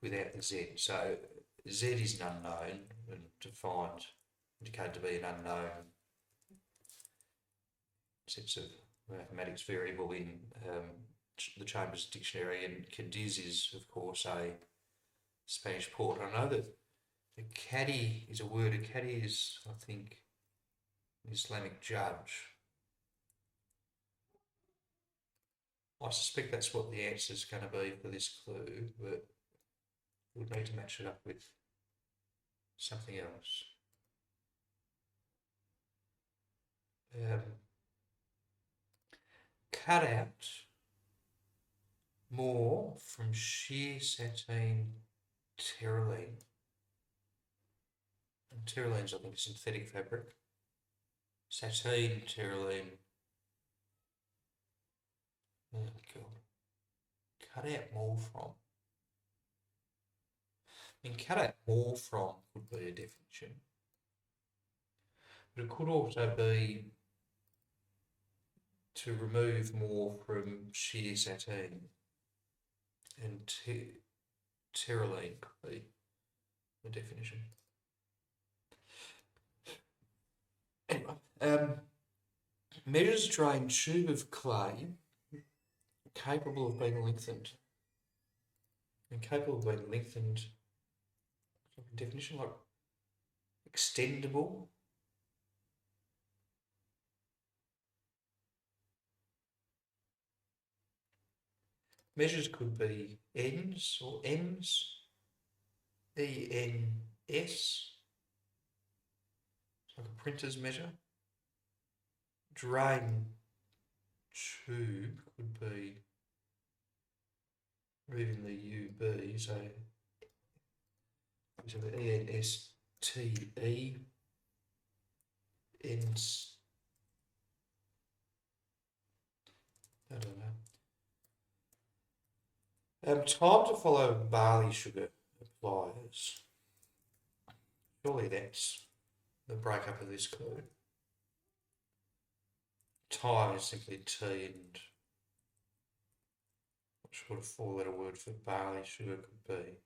without the Z. So Z is an unknown and defined, indicated to be an unknown sense of mathematics variable in the Chambers Dictionary, and Cadiz is, of course, a Spanish port. I know that a caddy is a word. A caddy is, I think, an Islamic judge. I suspect that's what the answer is going to be for this clue, but we'll need to match it up with something else. Cut out more from sheer sateen terylene. And terylene is, I think, a synthetic fabric. Sateen, terylene. Oh, God. Cut out more from. I mean, cut out more from would be a definition. But it could also be to remove more from sheer sateen. And terylene could be the definition. Anyway, measures drained tube of clay capable of being lengthened. And capable of being lengthened, definition like extendable. Measures could be N's or M's, ENS, like a printer's measure. Drain tube could be removing the UB, so ENSTE, ENS, I don't know. Time to follow barley sugar applies. Surely that's the breakup of this clue. Time is simply T, and not sure what a four-letter word for barley sugar could be.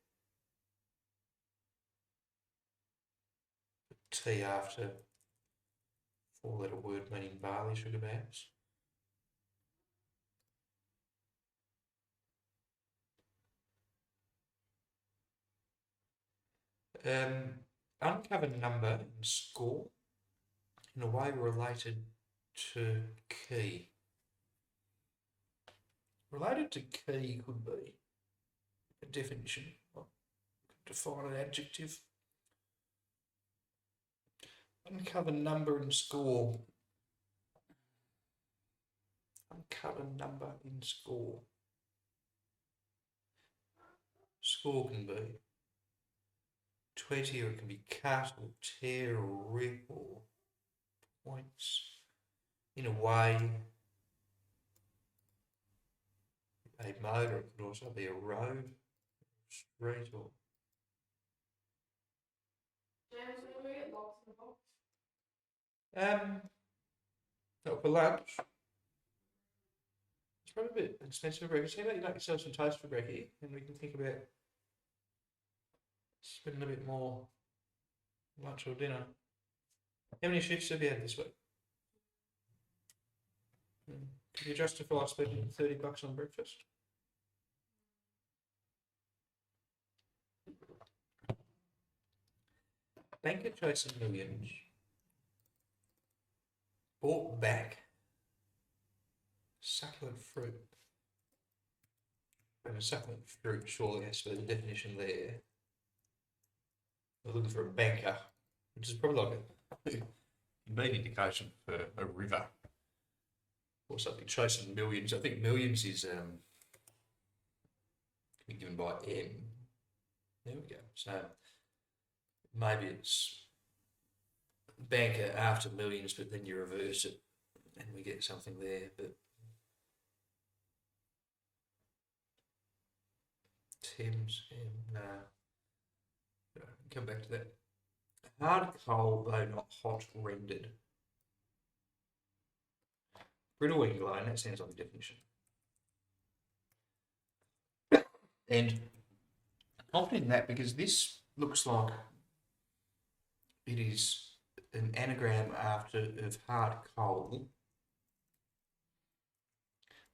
T after four-letter word meaning barley sugar, perhaps. Uncover number and score in a way related to key. Related to key could be a definition. I could define an adjective. Uncover number and score. Uncover number in score. Score can be 20, or it can be cut or tear or rip or points in a way. A mode, or it could also be a road, street, or. James, when we get lots in the box? Not for lunch. It's probably a bit expensive for breakfast. How about you make yourself some toast for brekkie, and we can think about spending a bit more lunch or dinner. How many shifts have you had this week? Can you justify spending $30 on breakfast? Banker chasing millions bought back succulent fruit. And a succulent fruit surely has to be the definition there. We're looking for a banker, which is probably like a main indication for a river or something chasing millions. I think millions is can be given by M. There we go. So maybe it's banker after millions, but then you reverse it and we get something there. But Thames, no. Come back to that. Hard coal, though not hot, rendered. Brittle when glowing, that sounds like a definition. And confident in that because this looks like it is an anagram of hard coal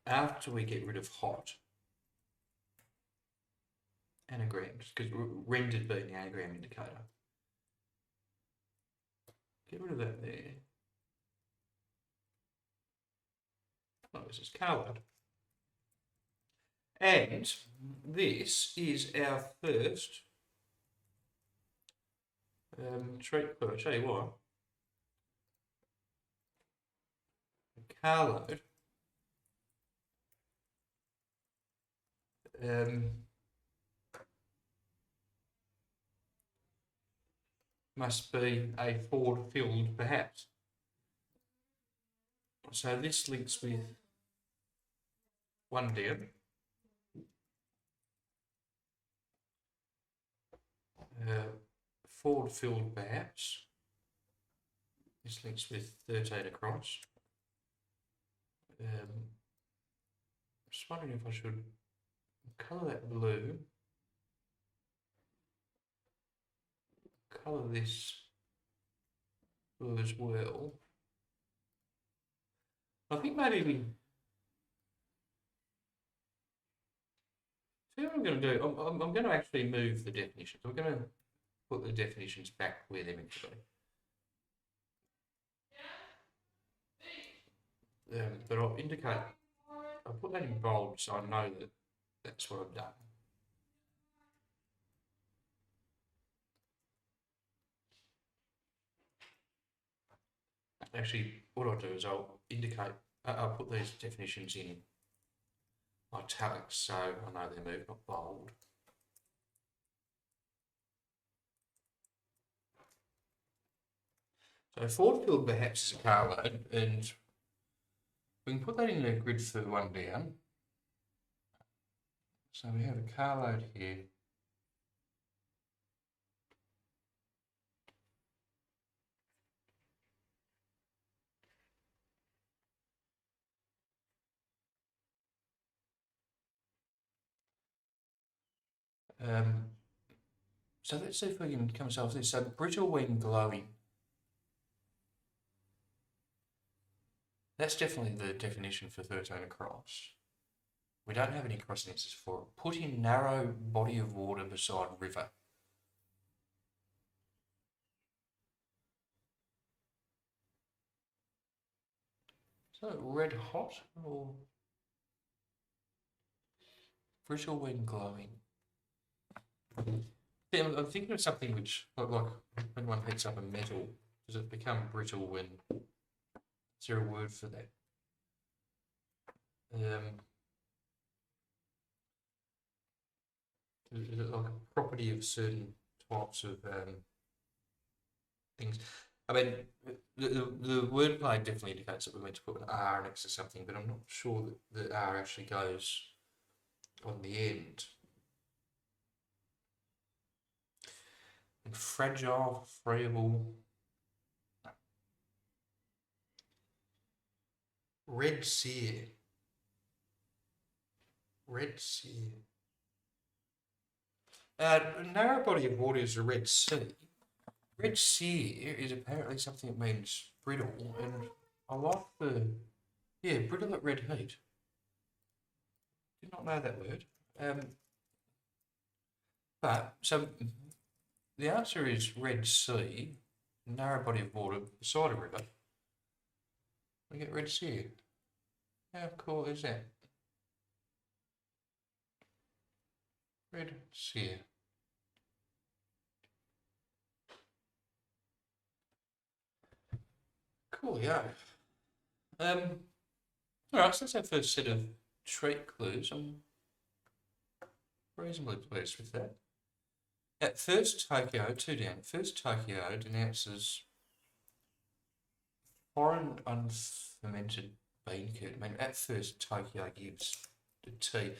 after we get rid of hot anagrams, because rendered being the anagram indicator. Get rid of that there. Oh, this is coloured. And this is our first trait clue. I'll show you why. Carload must be a Ford filled, perhaps. So this links with one down. Ford filled, perhaps. This links with 13 across. Just wondering if I should colour that blue. Colour this blue as well. I think maybe see what I'm going to do. I'm going to actually move the definitions. I'm going to put the definitions back where they're meant to be. But I'll indicate, I'll put that in bold so I know that that's what I've done. Actually, what I'll do is I'll indicate, I'll put these definitions in italics so I know they're moved, not bold. So Ford filled perhaps is a carload, and we can put that in the grid for one down. So we have a carload here. So let's see if we can come ourselves this. So brittle when glowing. That's definitely the definition for 13 across. We don't have any cross answers for it. Put in narrow body of water beside river. So red hot or brittle when glowing? Yeah, I'm thinking of something which, like when one heats up a metal, does it become brittle when? Is there a word for that? Is it like a property of certain types of things? I mean, the wordplay definitely indicates that we're meant to put an R next to something, but I'm not sure that the R actually goes on the end. And fragile, friable. Red sear. Red sear. Narrow body of water is a Red Sea. Red sear is apparently something that means brittle, and I like brittle at red heat. Did not know that word. But so the answer is Red Sea, narrow body of water beside a river. We get Red Sea. How cool is that? Red Sea. Cool, yeah. Alright, so that's our first set of trait clues. I'm reasonably pleased with that. At first Tokyo, 2 down, first Tokyo denounces foreign unfermented bean curd. I mean, at first Tokyo gives the tea.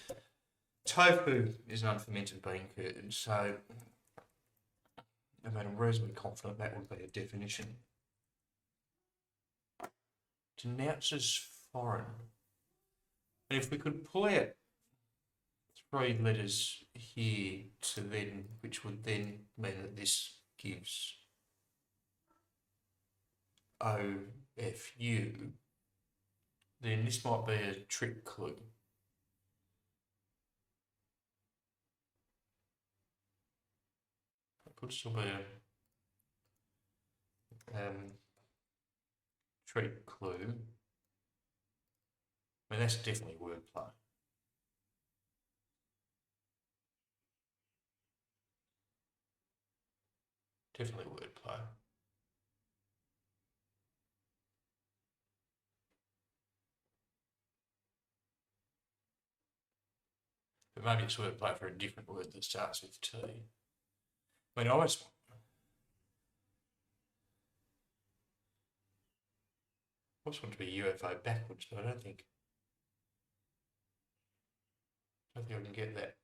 Tofu is an unfermented bean curd, so I mean, I'm reasonably confident that would be a definition. Denounces foreign. And if we could pull out 3 letters here to then, which would then mean that this gives OFU, then this might be a trick clue. It could still be a trick clue. I mean, that's definitely wordplay. Definitely wordplay. But maybe it's wordplay for a different word that starts with T. I mean, I always want to be UFO backwards, but I don't think I can get that.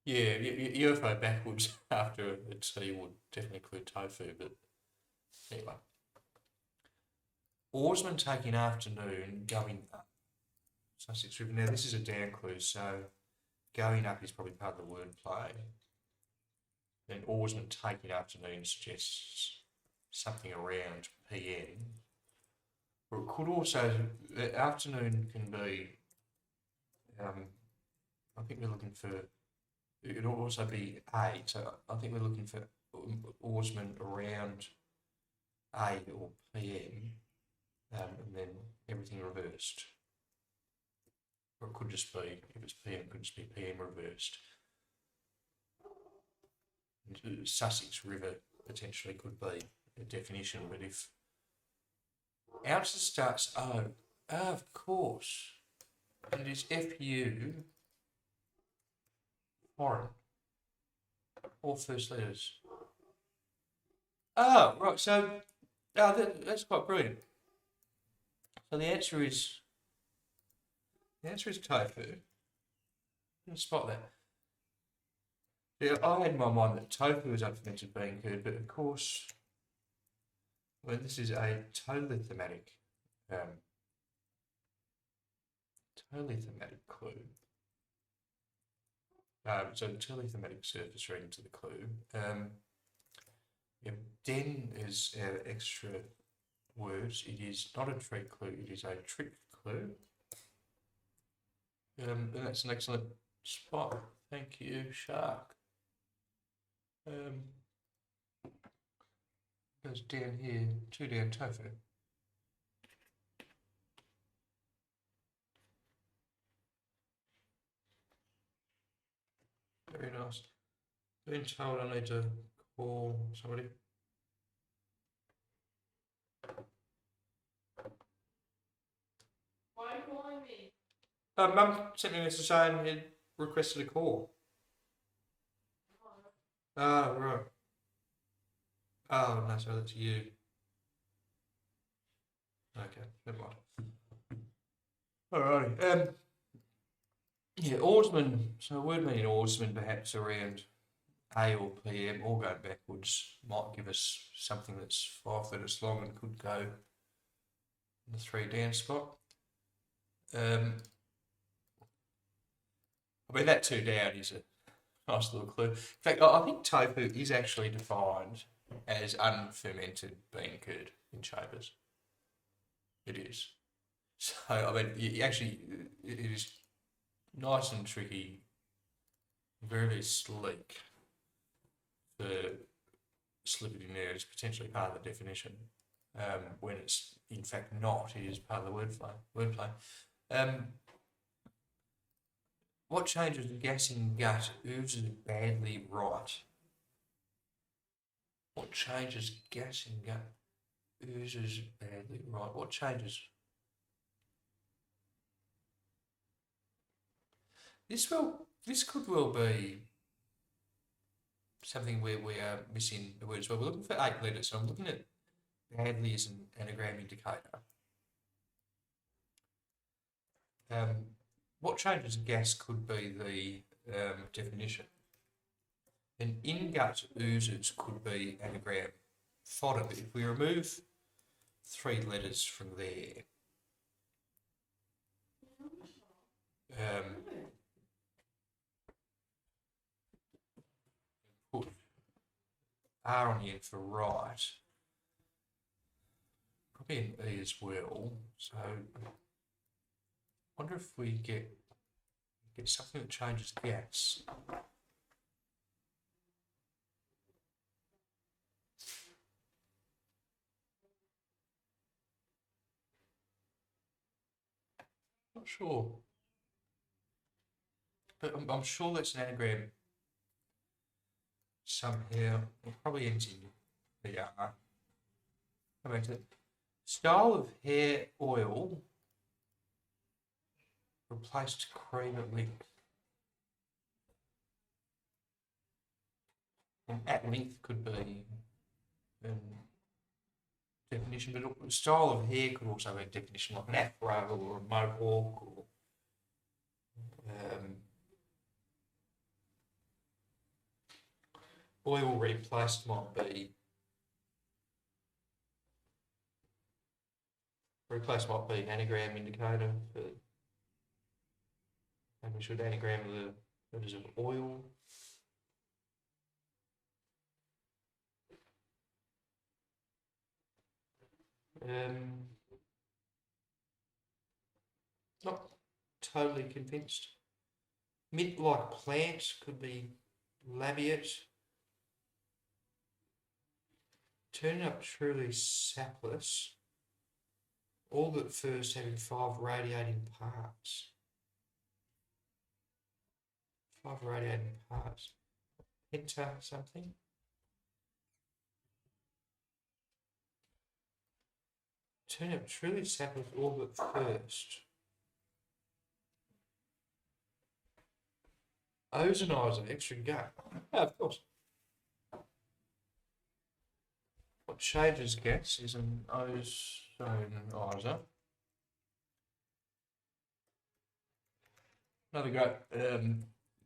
Yeah, UFO backwards after a T would definitely include tofu, but anyway. Oarsman taking afternoon, going up. Sussex River. Now, this is a down clue, so going up is probably part of the wordplay. Then oarsman taking afternoon suggests something around PM. Or it could also, afternoon can be, I think we're looking for, it will also be A, so I think we're looking for oarsman around A or PM, and then everything reversed. Or it could just be, if it's PM, it could just be PM reversed. Sussex River potentially could be a definition, but if ounces starts O, of course, and it is FU, foreign, all first letters. Oh, right, so that's quite brilliant. So the answer is tofu. You can spot that. Yeah, I had in my mind that tofu is unfermented bean curd, but of course, well, this is a totally thematic clue. So totally thematic surface reading to the clue. Den is our extra words. It is not a trick clue, it is a trick clue. And that's an excellent spot. Thank you, Shark. Goes down here, 2 down tofu. Very nice. Been told I need to call somebody. Why are you calling me? Mum sent me a message saying he'd requested a call. Oh, right. Oh, no, so that's you. Okay, never mind. Alrighty. Yeah, oarsman. So a word meaning oarsman, perhaps around A or PM, or going backwards, might give us something that's 5 letters long and could go in the 3 down spot. I mean, that 2 down is a nice little clue. In fact, I think tofu is actually defined as unfermented bean curd in Chambers. It is. So, I mean, it is nice and tricky, very, very sleek for slipping in there. It's potentially part of the definition, when it's in fact not. It is part of the wordplay. What changes the gas in gut oozes badly right? What changes gas in gut oozes badly right? What changes? This could well be something where we are missing the word as well. We're looking for 8 letters, so I'm looking at badly as an anagram indicator. What changes gas could be the definition. And in-gut oozes could be anagram fodder, but if we remove 3 letters from there, R on the end for right. Probably an E as well. So I wonder if we get something that changes gas. Not sure. But I'm sure that's an anagram somehow. It probably ends in the R. Go back to it. Style of hair oil replaced cream at length. And at length could be definition, but style of hair could also be a definition, like an afro or a mohawk, or oil replaced might be an anagram indicator for, and we should anagram the letters of oil. Not totally convinced. Mint-like plant could be labiate. Turning up truly sapless. All but first having 5 radiating parts. 5 radiating parts. Penta something. Turning up truly sapless, all but first. Ozonizer, extra gut. Yeah, of course. What changes gas is an ozonizer. Another great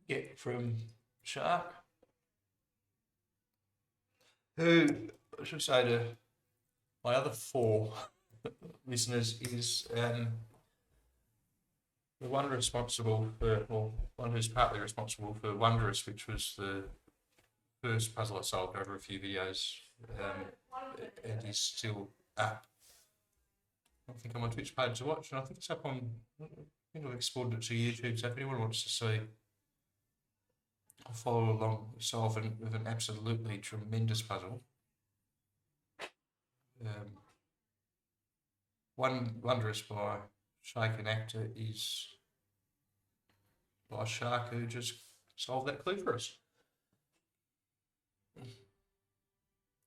get from Shark, who I should say to my other 4 listeners is the one responsible for, or one who's partly responsible for Wondrous, which was the first puzzle I solved over a few videos, and is still up. I think on my Twitch page to watch, and I think it's up on, I think I've exported it to YouTube, so if anyone wants to see, I'll follow along solving with an absolutely tremendous puzzle. Wondrous by Shake and Actor is by Shark, who just solved that clue for us.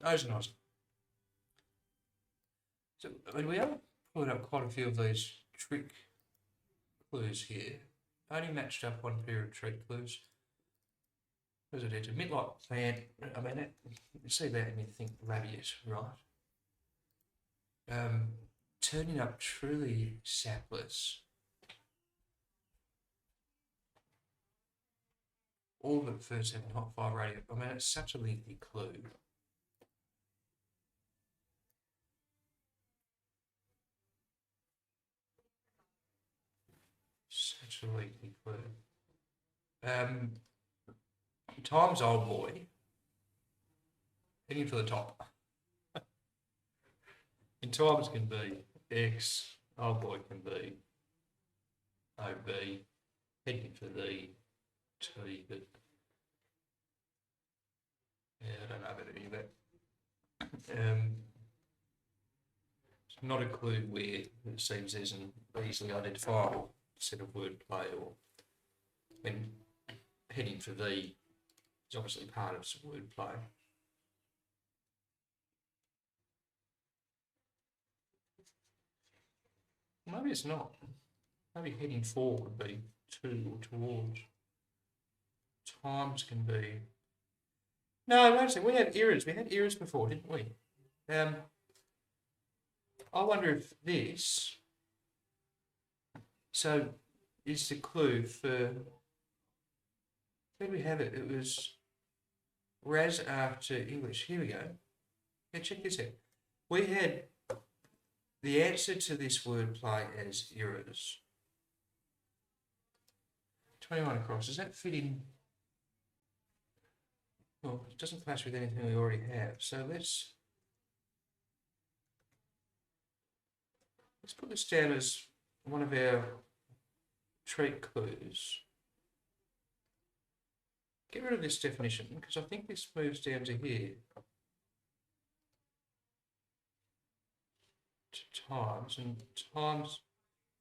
Ozonizer. So, I mean, we are pulling up quite a few of these trick clues here. I only matched up one pair of trick clues. What does it do? Mint-like plant. I mean, you see that and you think labiate, right? Turning up truly sapless. All but first having hot 5 radio. I mean, it's such a lengthy clue. Such a lengthy clue. Times old boy. Heading for the top. In times can be X, old boy can be OB, heading for the T, but yeah, I don't know about any of that. It's not a clue where it seems there's an easily identifiable set of wordplay, or when heading for the is obviously part of some wordplay. Maybe it's not. Maybe heading for would be to or towards. Times can be. No, wait a second. We had eras. We had eras before, didn't we? I wonder if this. So, is the clue for. Where do we have it? It was Raz after English. Here we go. Yeah, check this out. We had the answer to this wordplay as eras. 21 across. Does that fit in? Well, it doesn't clash with anything we already have. So let's put this down as one of our trait clues. Get rid of this definition because I think this moves down to here. To times, and times,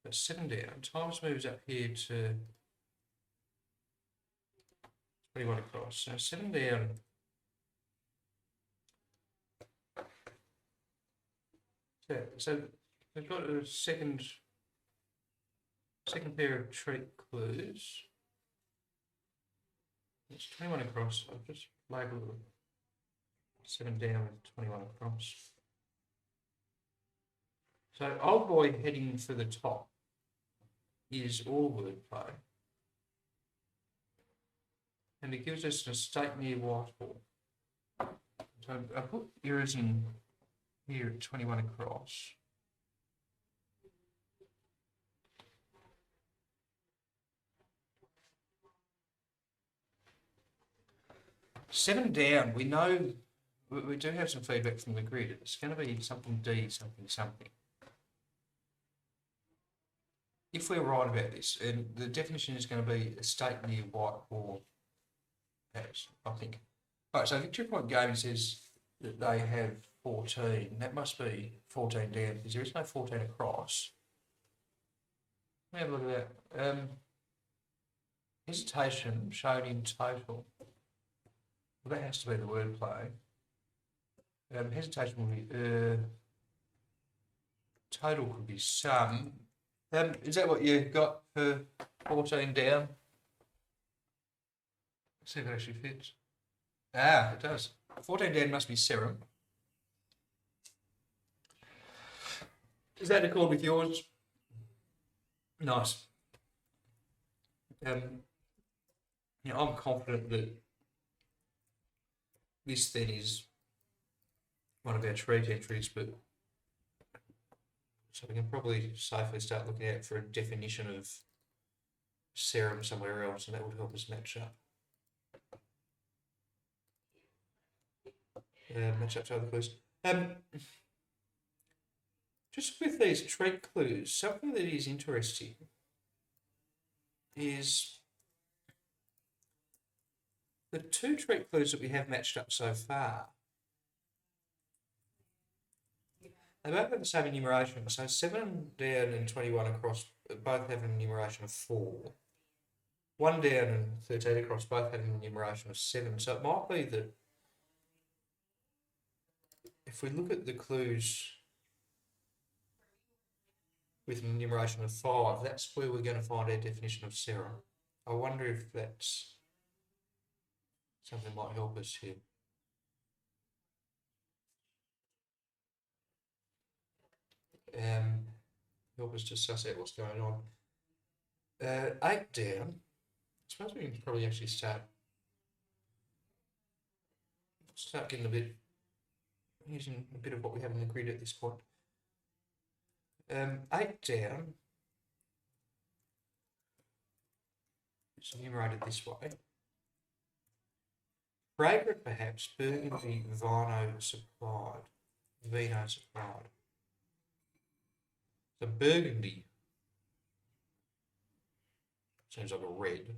that's 7 down. Times moves up here to 21 across. So 7 down. So we've got a second pair of trait clues. It's 21 across. I've just labelled 7 down with 21 across. So old boy heading for the top is all wordplay. And it gives us an estate near Whitehall. So I put ears in here at 21 across. Seven down, we know, we do have some feedback from the grid. It's going to be something D, something, something. If we're right about this, and the definition is going to be estate near Whitehall, I think. All right, so Victory Point Gaming says that they have 14. That must be 14 down because there is no 14 across. Let me have a look at that. Hesitation shown in total. Well, that has to be the wordplay. Hesitation will be total could be some. Is that what you got for 14 down? Let's see if it actually fits. Ah, it does. 14 down must be serum. Is that accord with yours? Nice. I'm confident that this then is one of our trait entries, but so we can probably safely start looking out for a definition of serum somewhere else, and that would help us match up. Match up to other clues. Just with these trait clues, something that is interesting is the 2 trait clues that we have matched up so far. They both have the same enumeration, so 7 down and 21 across both have an enumeration of 4. 1 down and 13 across both have an enumeration of 7. So it might be that if we look at the clues with an enumeration of 5, that's where we're going to find our definition of serum. I wonder if that's something that might help us here. Help us to suss out what's going on. 8 down. I suppose we can probably actually start getting a bit, using a bit of what we have in the grid at this point. 8 down. It's enumerated this way. Fragrant, perhaps, burgundy, vino supplied. So burgundy seems like a red.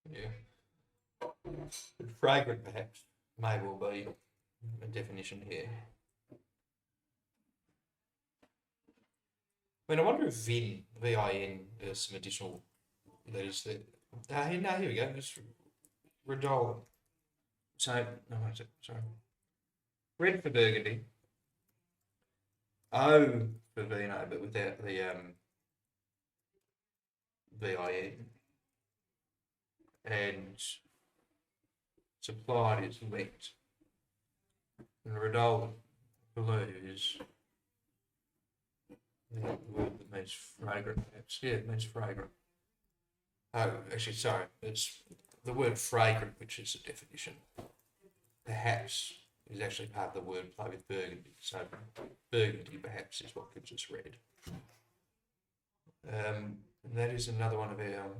Yeah. But fragrant, perhaps, may well be a definition here. I mean, I wonder if Vin, V-I-N, there's some additional letters there. No, here we go. Just Redolent. So, no, what's it? Sorry. Red for burgundy. O for vino, but without the V-I-N. And supplied is linked. And redolent, blue, is the word that means fragrant. Yeah, it means fragrant. Oh, actually, sorry. It's the word fragrant, which is a definition. Perhaps is actually part of the wordplay with burgundy. So burgundy perhaps is what gives us red. And that is another one of our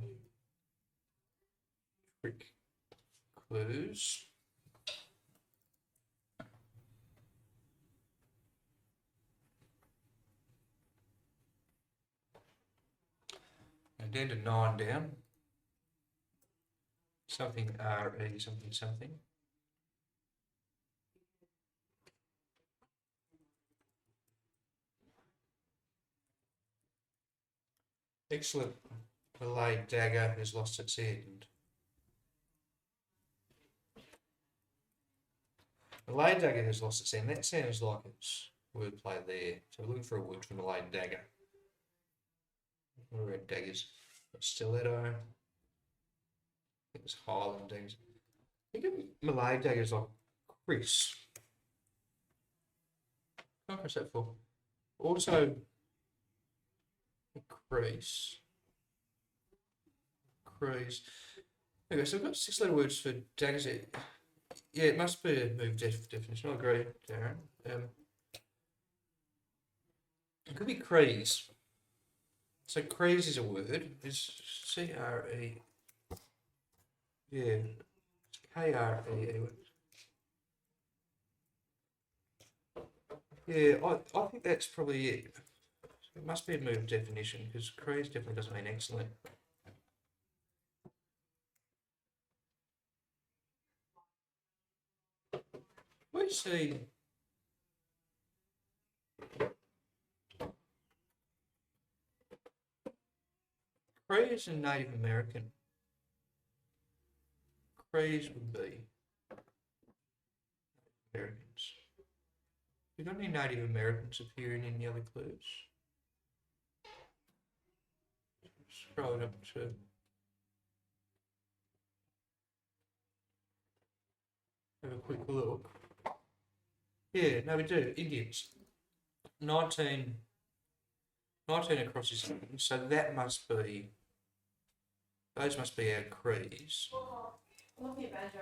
trick clues. And down to 9 down. Something RE, something, something. Excellent. Malay dagger has lost its end. Malay dagger has lost its end. That sounds like it's wordplay there. So we're looking for a word for Malay dagger. What are our daggers? Stiletto. I think it's Highland daggers. I think Malay daggers like Chris. What was that for? Also, crease. Crease. Okay, so I've got 6 letter words for daggers. Yeah, it must be a move definition. I agree, Darren. It could be crease. So crease is a word. It's C-R-E. Yeah. K-R-E-E. Yeah, I think that's probably it. It must be a move definition because crease definitely doesn't mean excellent. We see crease and Native American. Crease would be Americans. We got any Native Americans appearing in the other clues? Scrolling up to have a quick look. Yeah, no, we do. Indians. 19 across his hand. So that must be, those must be our Crees. Looking at Banjo.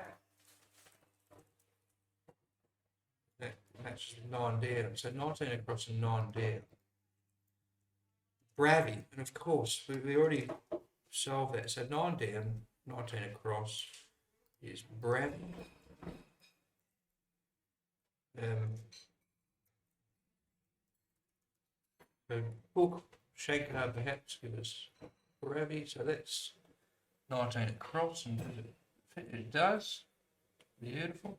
That's 9 down. So 19 across and 9 down. Bravi, and of course, we already solved that. So 9 down, 19 across is Bravi. Book Shankar perhaps give us Bravi. So that's 19 across, and does it fit? It does. Beautiful.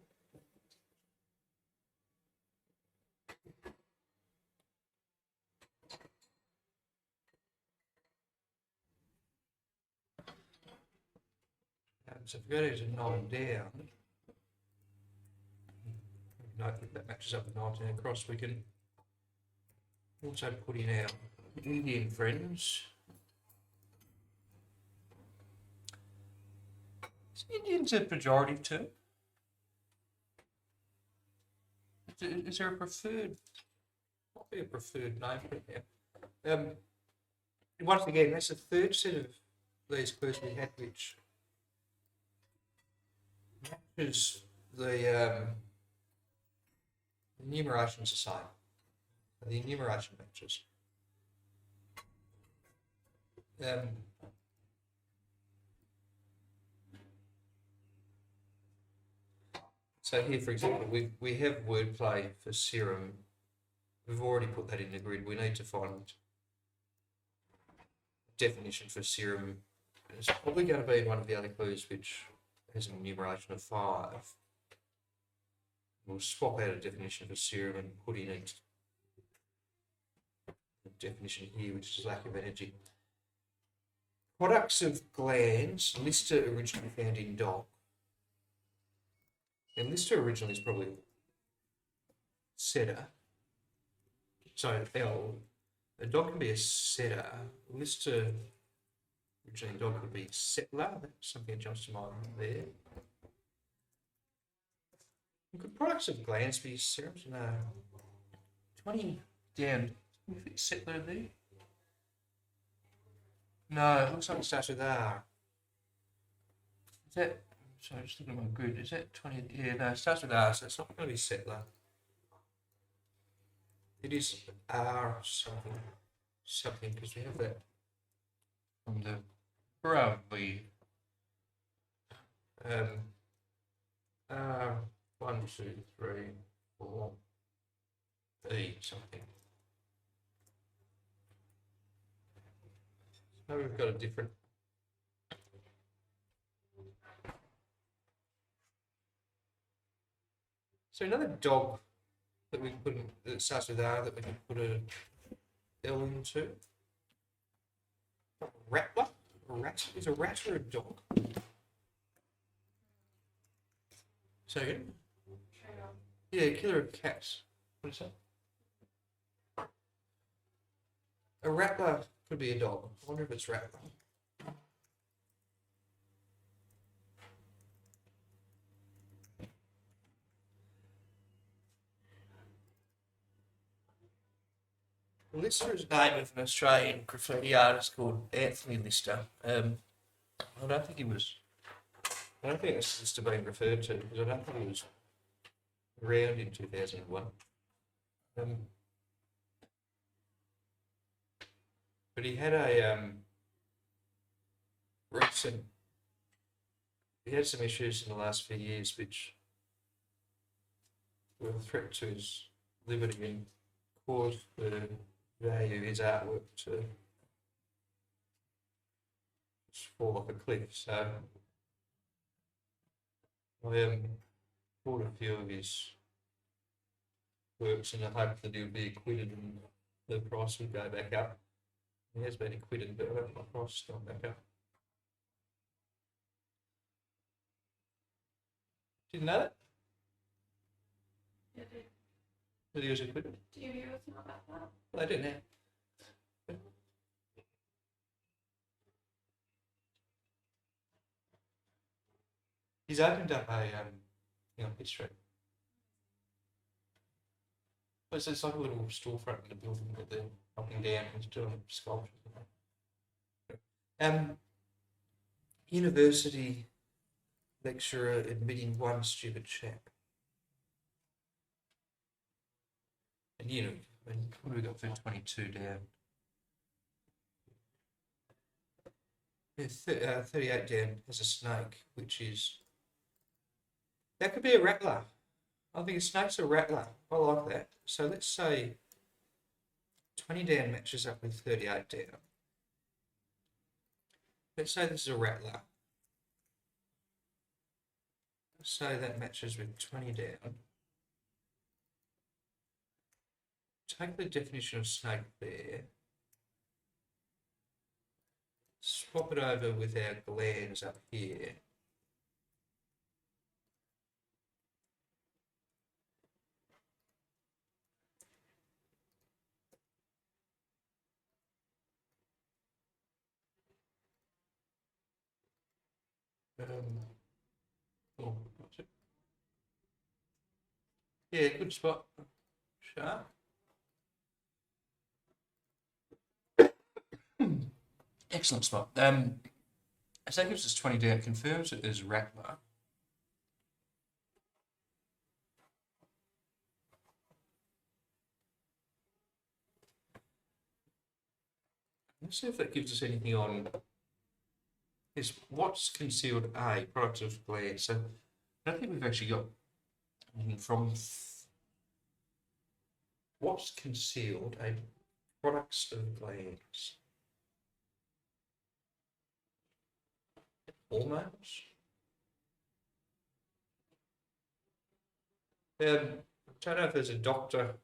So if we go to 9 down, note that matches up with 19 across, we can also put in our Indian friends. Is Indians a pejorative term? Is there a preferred, might be a preferred name for it now. Once again, that's the third set of these clues we had, which matches the enumeration's the same. The enumeration matches. So here, for example, we have wordplay for serum. We've already put that in the grid. We need to find definition for serum. It's probably going to be one of the other clues which has an enumeration of 5. We'll swap out a definition for serum and put in a definition here, which is lack of energy. Products of glands. Lister originally found in dog. And Lister originally is probably setter. So L. A dog can be a setter. Lister originally in dog could be settler. That's something that jumps to mind there. Could products of glands be serums? No. 20 down. Settler there? No, it looks like it starts with R. Is that So just looking at my grid, is that 20? Yeah, no, it starts with R, so it's not going to be settler. It is R something, because we have that from the probably R 1, 2, 3, 4, E something. So we've got a different. So another dog that we can put in, that starts with R, that we can put a L into. Rattler? A rat? Is a rat or a dog? So again? Yeah, killer of cats. What is that? A rattler could be a dog. I wonder if it's rattler. Lister is the name of an Australian graffiti artist called Anthony Lister. I don't think he was. I don't think it's Lister being referred to, because I don't think he was around in 2001. But he had a recent. He had some issues in the last few years which were a threat to his liberty and caused the value of his artwork to just fall off a cliff. So I bought a few of his works in the hope that he'll be acquitted and the price would go back up. He has been acquitted, but I don't think the price has gone back up. Didn't know that? Yeah, That he was acquitted? do you hear us know about that? Well, I do now. He's opened up a Pitt Street. It's like a little storefront in the building that they're knocking down and doing sculptures. University lecturer admitting one stupid chap. And what have we got for 22 down? Yeah, 38 down has a snake, which is. That could be a rattler. I think a snake's a rattler. I like that. So let's say 20 down matches up with 38 down. Let's say this is a rattler. Let's say that matches with 20 down. Take the definition of snake there. Swap it over with our glands up here. What's it? Yeah, good spot. Sharp. Excellent spot. So that gives us 20 down, confirms it as rattler. Let's see if that gives us anything on is what's concealed A, products of gland. So I don't think we've actually got anything from what's concealed A, products of glands. Hormones. I don't know if there's a doctor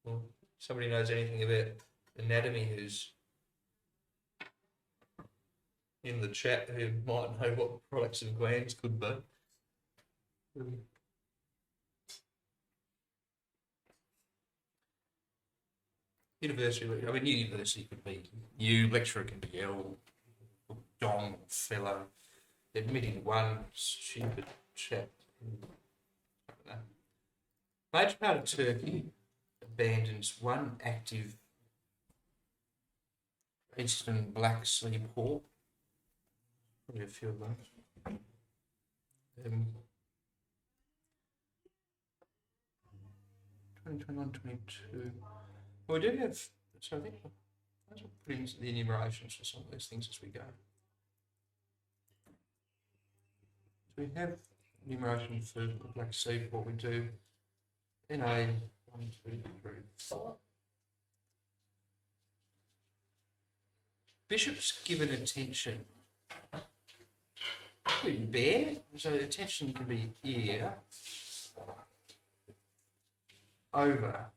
or somebody knows anything about anatomy who's in the chat who might know what products of glands could be. University could be you, lecturer can be L, Dong, fellow, admitting one stupid chap. Major part of Turkey abandons one active eastern Black Sea port. Probably a few of those. 2021, 22. Well, we do have, so I think I'll put in the enumerations for some of these things as we go. So we have enumeration for the Black Sea, what we do in a 1, 2, 3, 4. Bishops given attention. Bear, so attention can be ear, over.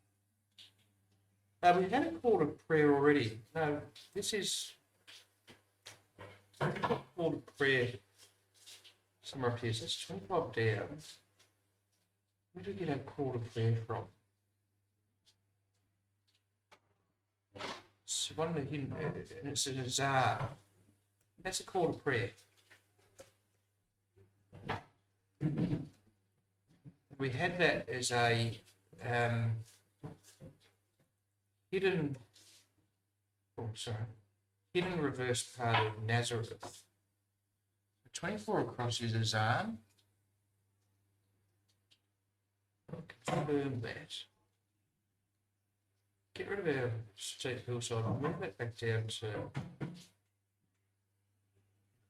We had a call to prayer already. No, this is call to prayer somewhere up here. So it's 25 down. Where do we get our call to prayer from? It's one of the hidden, and it's a czar. That's a call to prayer. We had that as a hidden reverse part of Nazareth. 24 across is a Zan. Confirm that. Get rid of our steep hillside. I'll move that back down to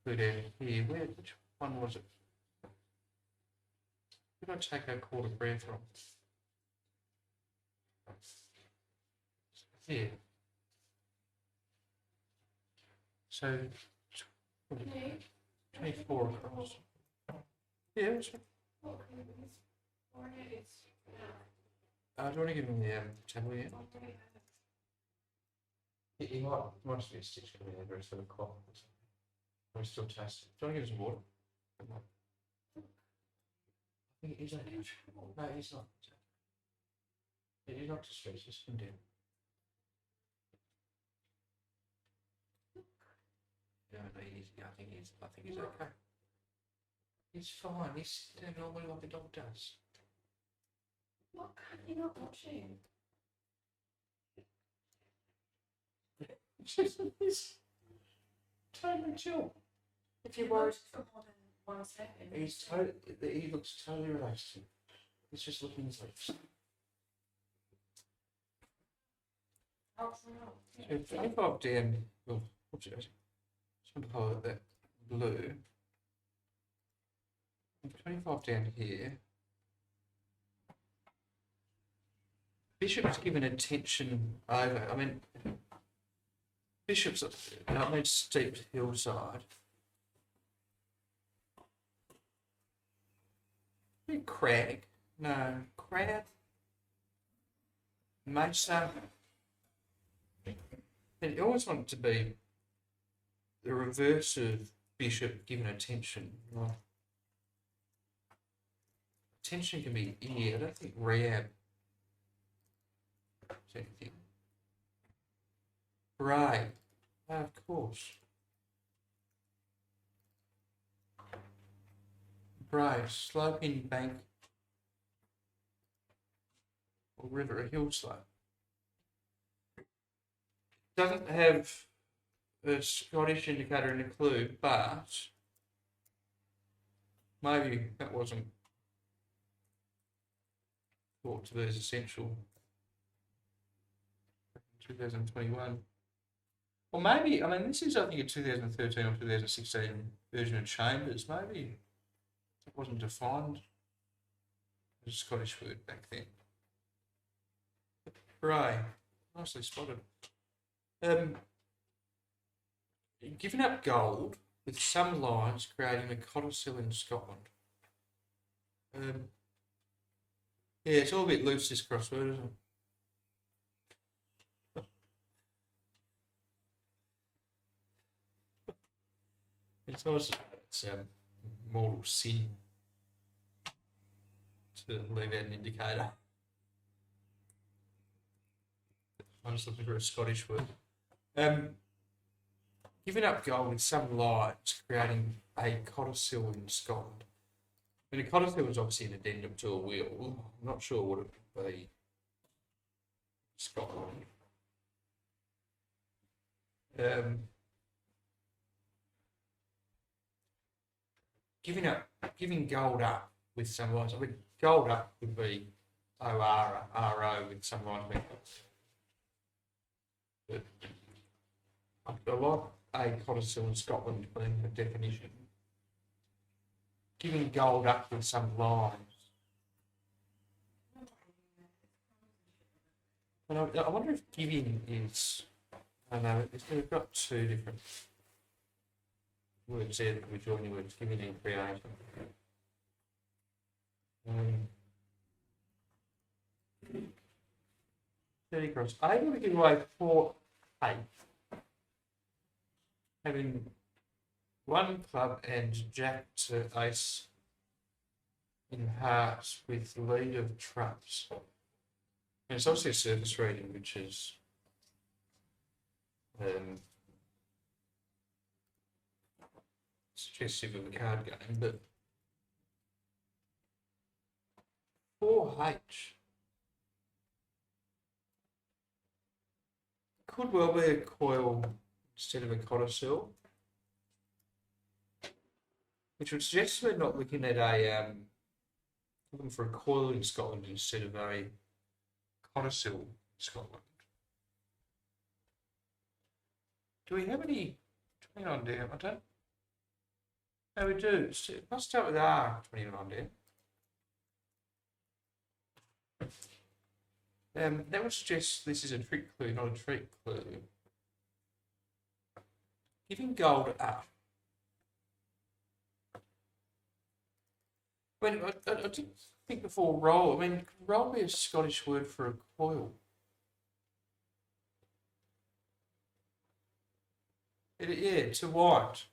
go down here. Which one was it? Where did I take our call to prayer from? Here. So 24 across. Yeah, that's right. Do you want to give him the table yet? He might just be a stitch coming in there for the cough. I'm still testing. Do you want to give him some water? I think he's okay. No, he's not. He's not distressed, just him down. No, I think he's okay. He's fine. He's doing normally like a dog does. What can you not watching? He's totally chill. If you watch for more than 1 second. He looks totally relaxed. He's just looking at his lips. Oh, no. So 25 down. Oh, whoops, just want to hold that blue. 25 down here. Bishop's given attention over. I mean, Bishop's. I mean, steep hillside. Crag. No, crab. Mesa. And you always want it to be the reverse of Bishop given attention. Right? Attention can be ear. I don't think Rab. Anything. Right. Of course. Right. Sloping bank or river, a hill slope. Doesn't have a Scottish indicator in the clue, but maybe that wasn't thought to be as essential. 2021. Or maybe, I mean, this is, I think, a 2013 or 2016 version of Chambers. Maybe it wasn't defined as a Scottish word back then. Right, nicely spotted. Giving up gold with some lines creating a codicil in Scotland. Yeah, it's all a bit loose, this crossword, isn't it? It's always mortal sin to leave out an indicator. I'm just looking for a Scottish word. Giving up gold with some lines, creating a codicil in Scotland. I mean, a codicil is obviously an addendum to a will. I'm not sure what it would be. Scotland. giving gold up with some lines. I mean, gold up would be ORO with some lines. But I like a codicil in Scotland being the definition. Giving gold up with some lines. And I wonder if giving is. I don't know. We've got two different words there that we join the words giving and creating. Um, 30 cross. Able to give away 4/8. Having one club and jack to ace in hearts with lead of trumps. And it's obviously a surface reading, which is suggestive of a card game, but 4H could well be a coil instead of a codicil, which would suggest we're not looking at looking for a coil in Scotland instead of a codicil in Scotland. Do we have any 29 down? I don't. No, we do. It must start with R, 29 down. That would suggest this is a trick clue, not a trick clue. Giving gold up. I mean, I didn't think before roll. I mean, could roll be a Scottish word for a coil? Yeah, to wind.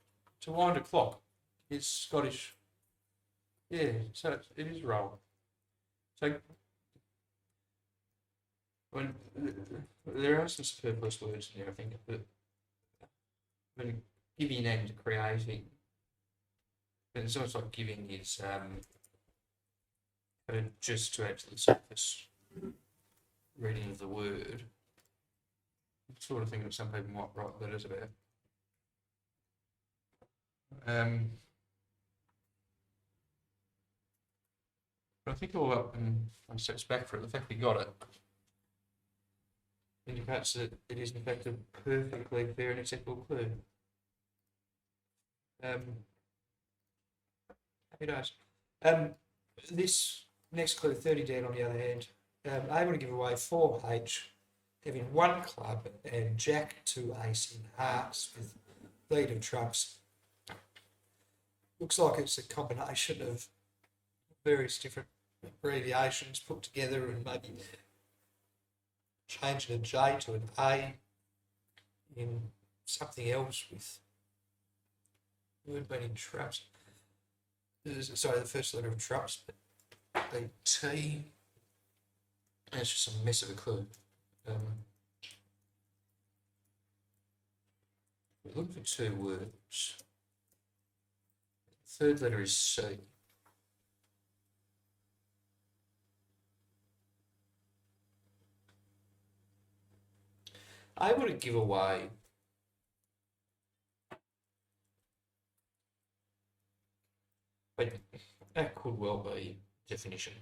To wind a clock. It's Scottish. Yeah, so it is roll. So, when there are some superfluous words in there, I think, but when giving and creating, it's almost like giving is just to add to the surface reading of the word. The sort of thing that some people might write letters about. But I think all up and steps back for it, the fact we got it indicates that it is in fact a perfectly fair and acceptable clue. Happy days. This next clue, 30 down on the other hand, able to give away 4H, having one club and jack to ace in hearts with lead of trumps. Looks like it's a combination of various different abbreviations put together and maybe changing a J to an A in something else with word meaning trumps. Sorry, the first letter of trumps, but the T. And it's just a mess of a clue. We're looking for two words. The third letter is C. Able to give away but that could well be definition.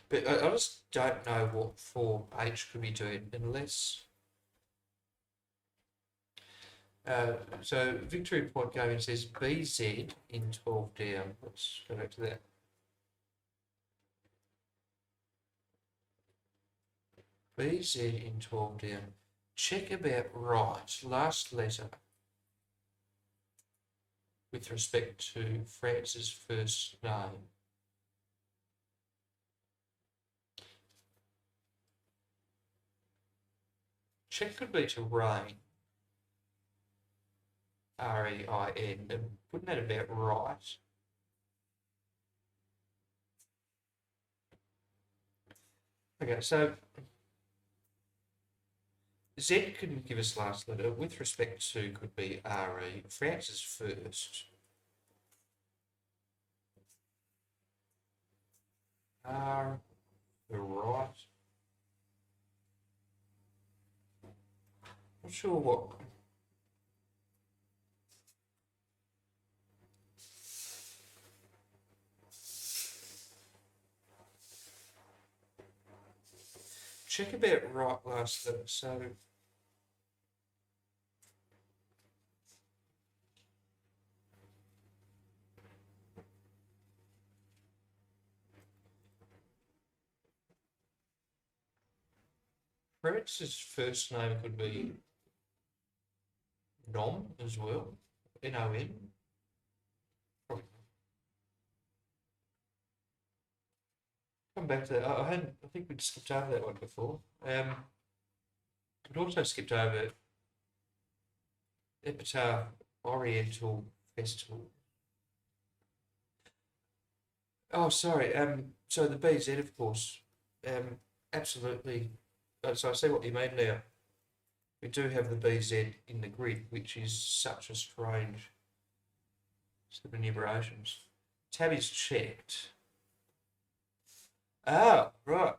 But I just don't know what 4H could be doing unless. So Victory Point Gaming says BZ in 12 down. Let's go back to that. BZ in 12 down. Check about right. Last letter with respect to France's first name. Check could be to rain. R-E-I-N. And wouldn't that about right? Okay, so Z couldn't give us last letter. With respect to could be R-E. France's first. R, the right. Not sure what. Check about right last thing. So France's first name could be Nom as well. N-O-N. Probably. Come back to that. I think we'd skipped over that one before. We'd also skipped over Epitaph Oriental Festival. Oh, sorry. So the BZ, of course. Absolutely. So I see what you mean now. We do have the BZ in the grid, which is such a strange set of enumerations. Tab is checked. Ah, right.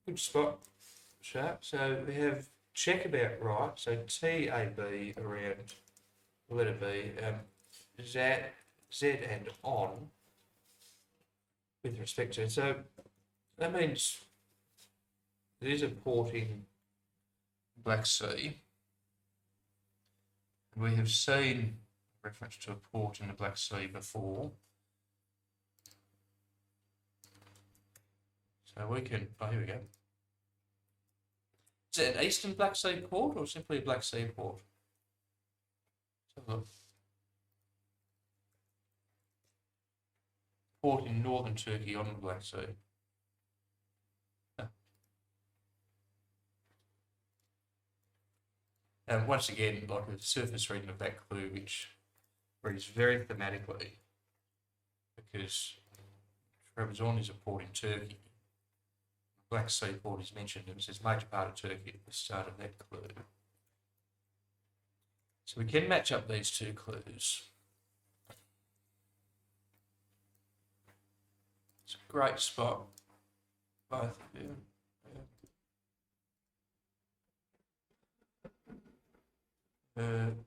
Good spot, Sharp. So we have check about right. So TAB around the letter B. Z and on with respect to it. So that means there is a port in Black Sea. And we have seen reference to a port in the Black Sea before. So we can, here we go. Is it an Eastern Black Sea port or simply a Black Sea port? Let's have a look. Port in northern Turkey on the Black Sea. And once again, like a surface reading of that clue, which reads very thematically, because Trabzon is a port in Turkey. Black Sea port is mentioned, and it says major part of Turkey at the start of that clue. So we can match up these two clues. It's a great spot, both of you. I'm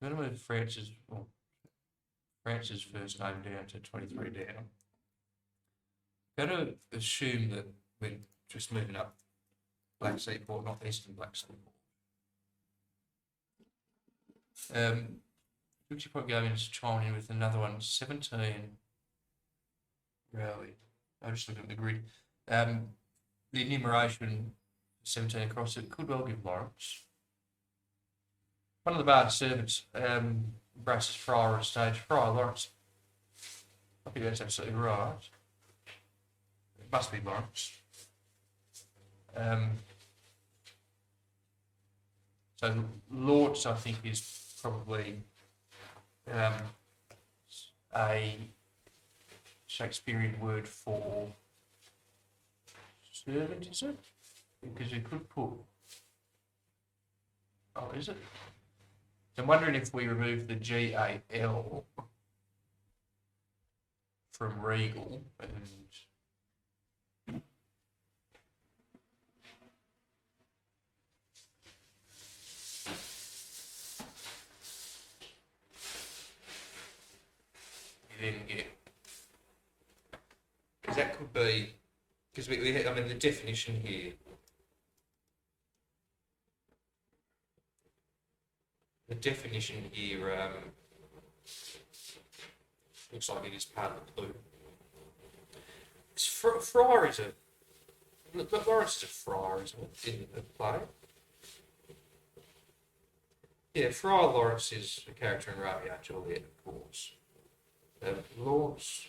going to move France's first name down to 23 down. I'm going to assume that we're just moving up Black Sea port, not Eastern Black Sea port. We should probably go into chime in with another one. 17. Really? I'm just looking at the grid. The enumeration 17 across it could well give Lawrence. One of the barred servants embraces Friar on stage. Friar Lawrence. I think that's absolutely right. It must be Lawrence. So Lawrence, I think, is probably a Shakespearean word for servant, is it? Because you could put. Oh, is it? So I'm wondering if we remove the GAL from regal and you then get, because that could be, because I mean the definition here. The definition here looks like it is part of the clue. Friar is a. Lawrence is a friar, isn't it, in the play? Yeah, Friar Lawrence is a character in Romeo and Juliet, of course. Lawrence.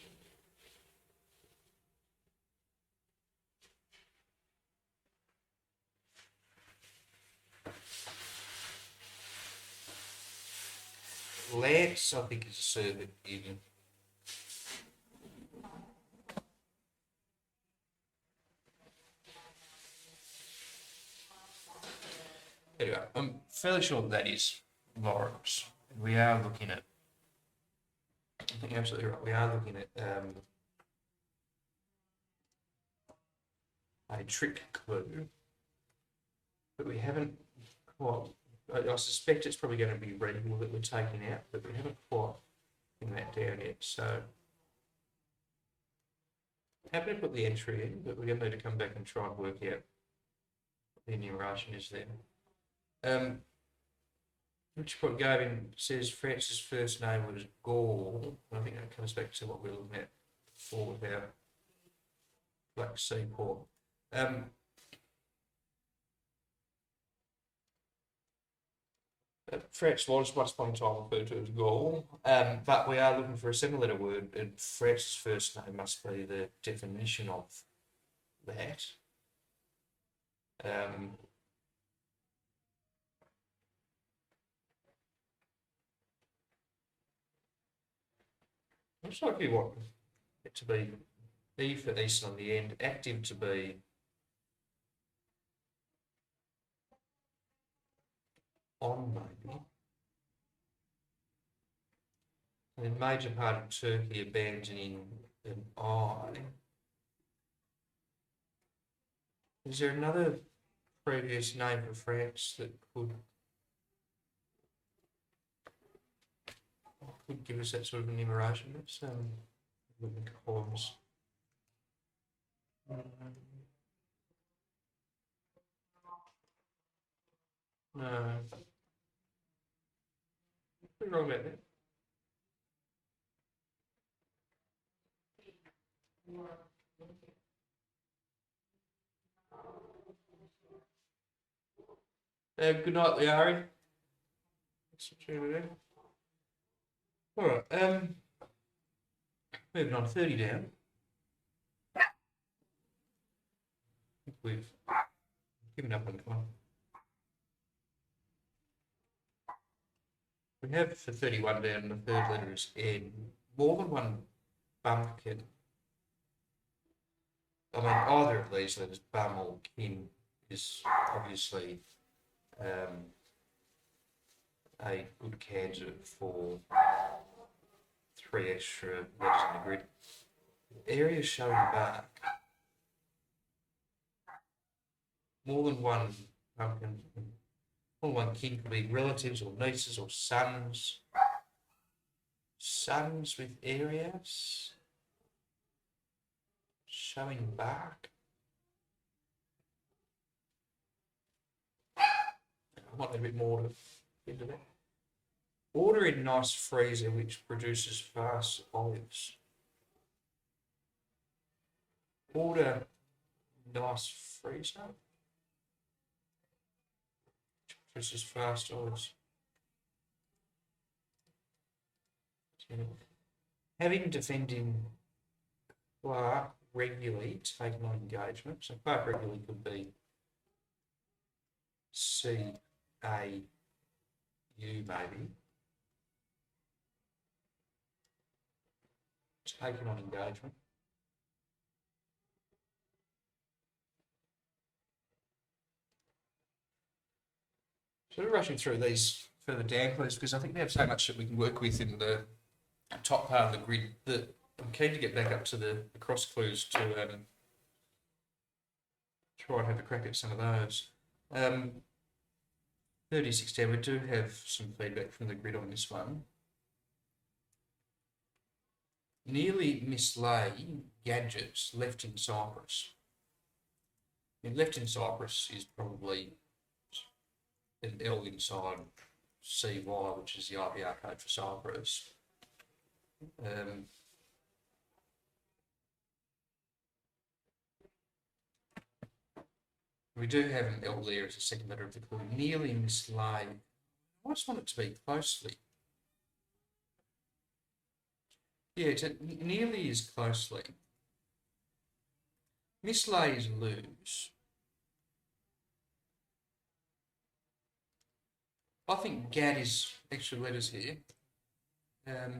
Lance, I think, is a servant in. Anyway, I'm fairly sure that is Lawrence. We are looking at. I think you're absolutely right. We are looking at a trick clue, but we haven't quite. I suspect it's probably going to be regal that we're taking out, but we haven't quite pinned that down yet. So happy to put the entry in, but we're going to need to come back and try and work out what the enumeration is there. Which point Gavin says Francis' first name was Gall. I think that comes back to what we were looking at before with our Black Sea port. Francis was once upon a time referred to as Gall, but we are looking for a 7-letter word, and Francis' first name must be the definition of that. Looks like you want it to be E for Eastern on the end, active to be on maybe. And then major part of Turkey abandoning an I. Is there another previous name for France that could give us that sort of enumeration? Let's look at columns. No. What's wrong about that? Good night, Liari. All right. Moving on, 30 down. I think we've given up on that one. We have for 31 down, the third letter is N. More than one bumpkin. I mean, either of these letters, bum or kin, is obviously a good candidate for 3 extra letters in the grid. Area showing back. More than one pumpkin. More than one kin could be relatives or nieces or sons. Sons with areas. Showing back. I might need a bit more to into that. Order in nice freezer which produces fast olives. Order nice freezer which produces fast olives. Having defending Clark regularly taken on engagement. So Clark regularly could be C-A-U maybe. Taken on engagement. So we're rushing through these further down, please, because I think we have so much that we can work with in the top part of the grid that I'm keen to get back up to the cross clues to try and have a crack at some of those. 36 down, we do have some feedback from the grid on this one. Nearly mislay gadgets left in Cyprus. And left in Cyprus is probably an L inside CY, which is the IPR code for Cyprus. We do have an L there as a second letter of the clue. Nearly mislay. I just want it to be closely. Yeah, nearly is closely. Mislay is lose. I think GAD is extra letters here. So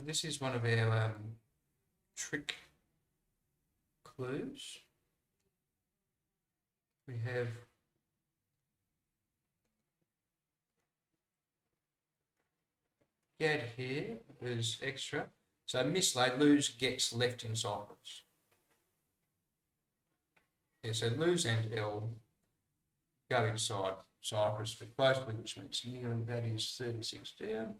this is one of our trick clues. We have GAD here is extra. So mislaid, lose, gets left in Cyprus. Yeah, so lose and L go inside Cyprus for both, which means nearly that is 36 down.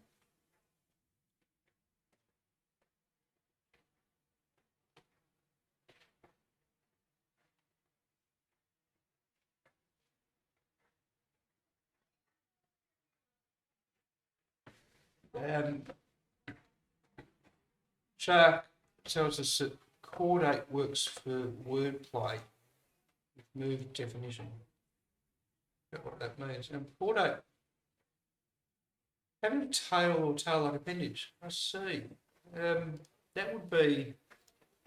Shark tells us that chordate works for wordplay with moved definition. Don't know what that means. Chordate, having a tail or tail-like appendage. I see. That would be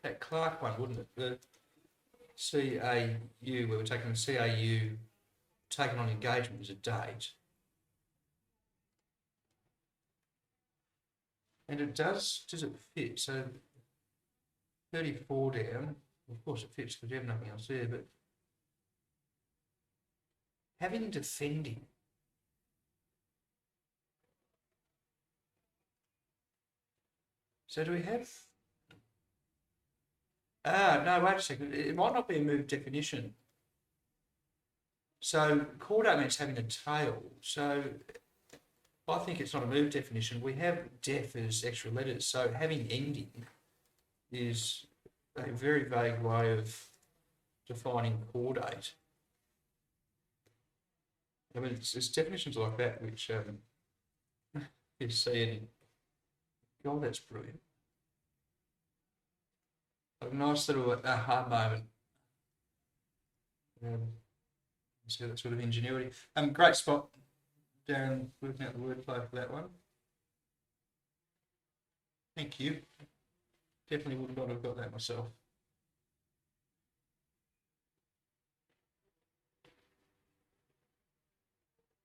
that Clark one, wouldn't it? The CAU, where we're taking the CAU, taken on engagement as a date. And it does it fit? So 34 down, of course it fits because you have nothing else there, but having defending. So do we have? No, wait a second. It might not be a moved definition. So chordate means having a tail. So I think it's not a moved definition. We have def as extra letters. So having ending is a very vague way of defining chordate. I mean, it's definitions like that which you see in. God, that's brilliant. A nice little aha moment. See that sort of ingenuity. Great spot, Darren, working out the wordplay for that one. Thank you. Definitely would not have got that myself.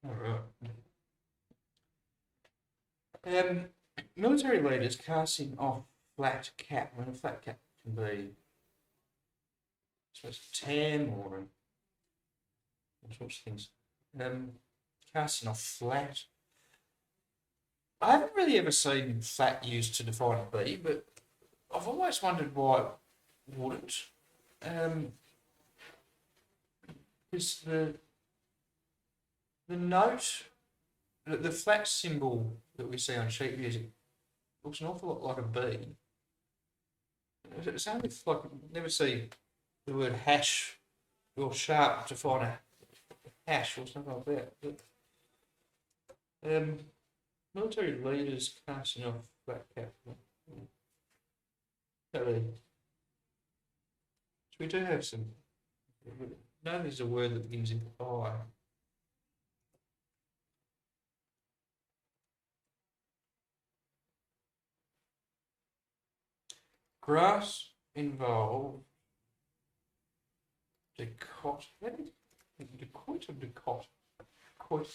All right. Military leaders casting off flat cap. I mean, a flat cap can be, I suppose, a tam or all sorts of things. Casting off flat. I haven't really ever seen flat used to define a bee, but I've always wondered why it wouldn't. Because the note, the flat symbol that we see on sheet music looks an awful lot like a B. It's only like never see the word hash or sharp define a hash or something like that. But, military leaders casting off flat cap. So we do have some. No, there's a word that begins in I. Grass involved Decot. Decoit or Decot? Decoit.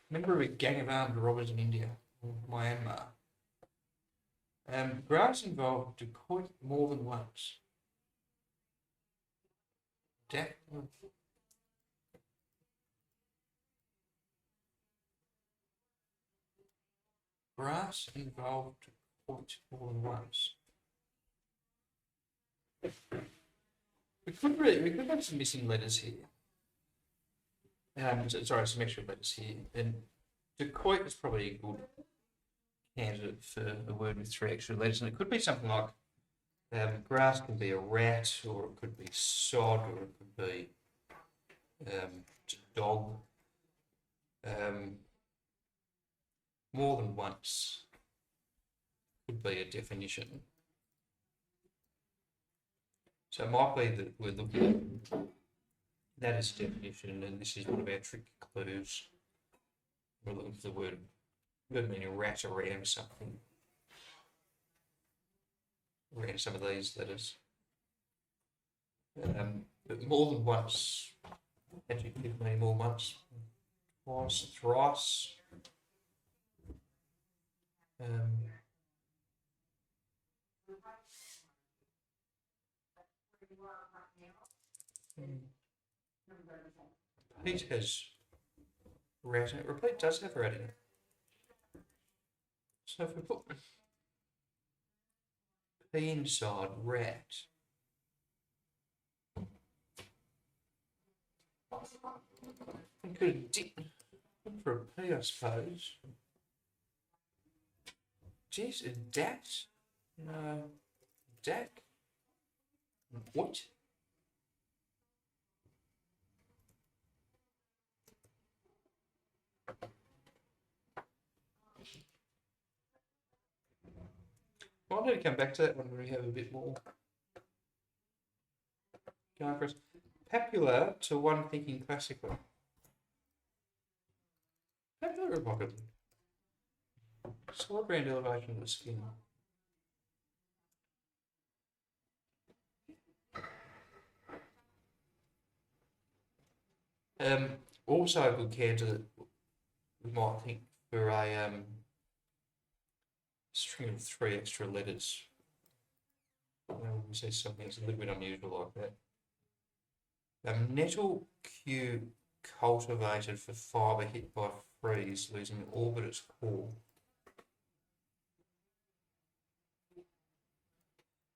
Member of a gang of armed robbers in India, Myanmar. Grass involved Decoit more than once. Grass involved Decoit more than once. We could have some missing letters here. Sorry, some extra letters here. And Decoit is probably a good candidate for a word with 3 extra letters, and it could be something like grass can be a rat, or it could be sod, or it could be dog. More than once could be a definition. So it might be that we're looking at that as a definition, and this is one of our trick clues. We're looking for the word meaning rat around something. Around some of these letters. But more than once. Adjective meaning more once. Twice, thrice. Repeat has rat in it. Repeat does have rat in it. So if we put P inside, rat. I could have dipped for a P, I suppose. Jeez, a dat? No. Dak? What? Well, I'm going to come back to that one when we have a bit more going for us. Papula to one thinking classically. Papula or pocket? Solid round elevation of the skin. Also a good candidate, we might think, for a string of 3 extra letters. We say something that's a little bit unusual like that. Nettle Q cultivated for fibre hit by freeze, losing all but its core.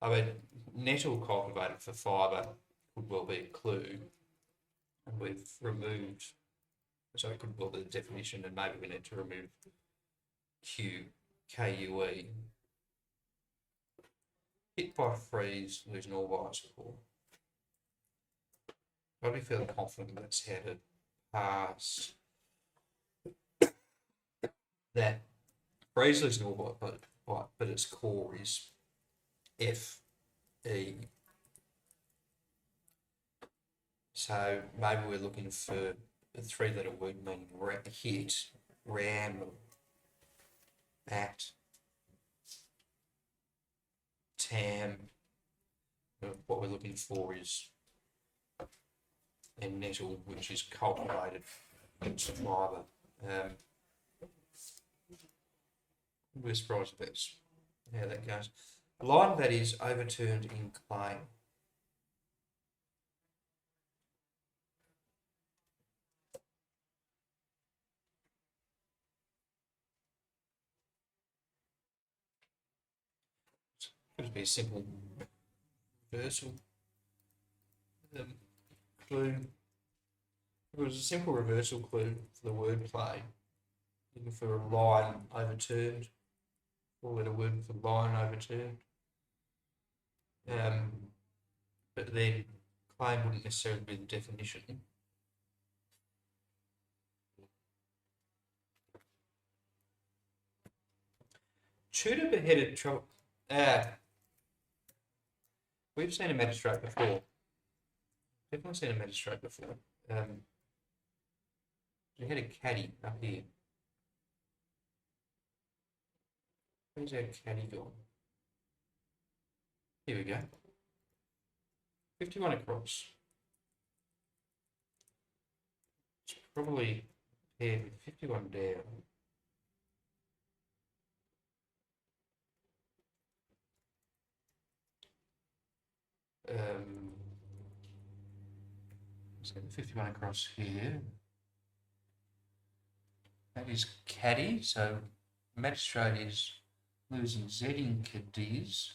I mean, nettle cultivated for fibre could well be a clue, and we've removed, so it could well be the definition, and maybe we need to remove Q-K-U-E. Hit by freeze, losing all by its core. I'd be fairly confident that's how to pass that. Freeze, losing all but its core is F-E. So maybe we're looking for a 3-letter word meaning hit, ram, at, tam. What we're looking for is a nettle which is cultivated into fibre. We're surprised if that's how that goes. A line that is overturned in clay. Could be a simple reversal clue. If it was a simple reversal clue for the word play, looking for a line overturned, 4-letter word for line overturned. But then claim wouldn't necessarily be the definition. Tudor beheaded trouble. We've seen a magistrate before. Definitely seen a magistrate before. We had a caddy up here. Where's our caddy gone? Here we go. 51 across. It's probably paired with 51 down. Let's get the 51 across here. That is caddy, so magistrate is losing Z in Cadiz.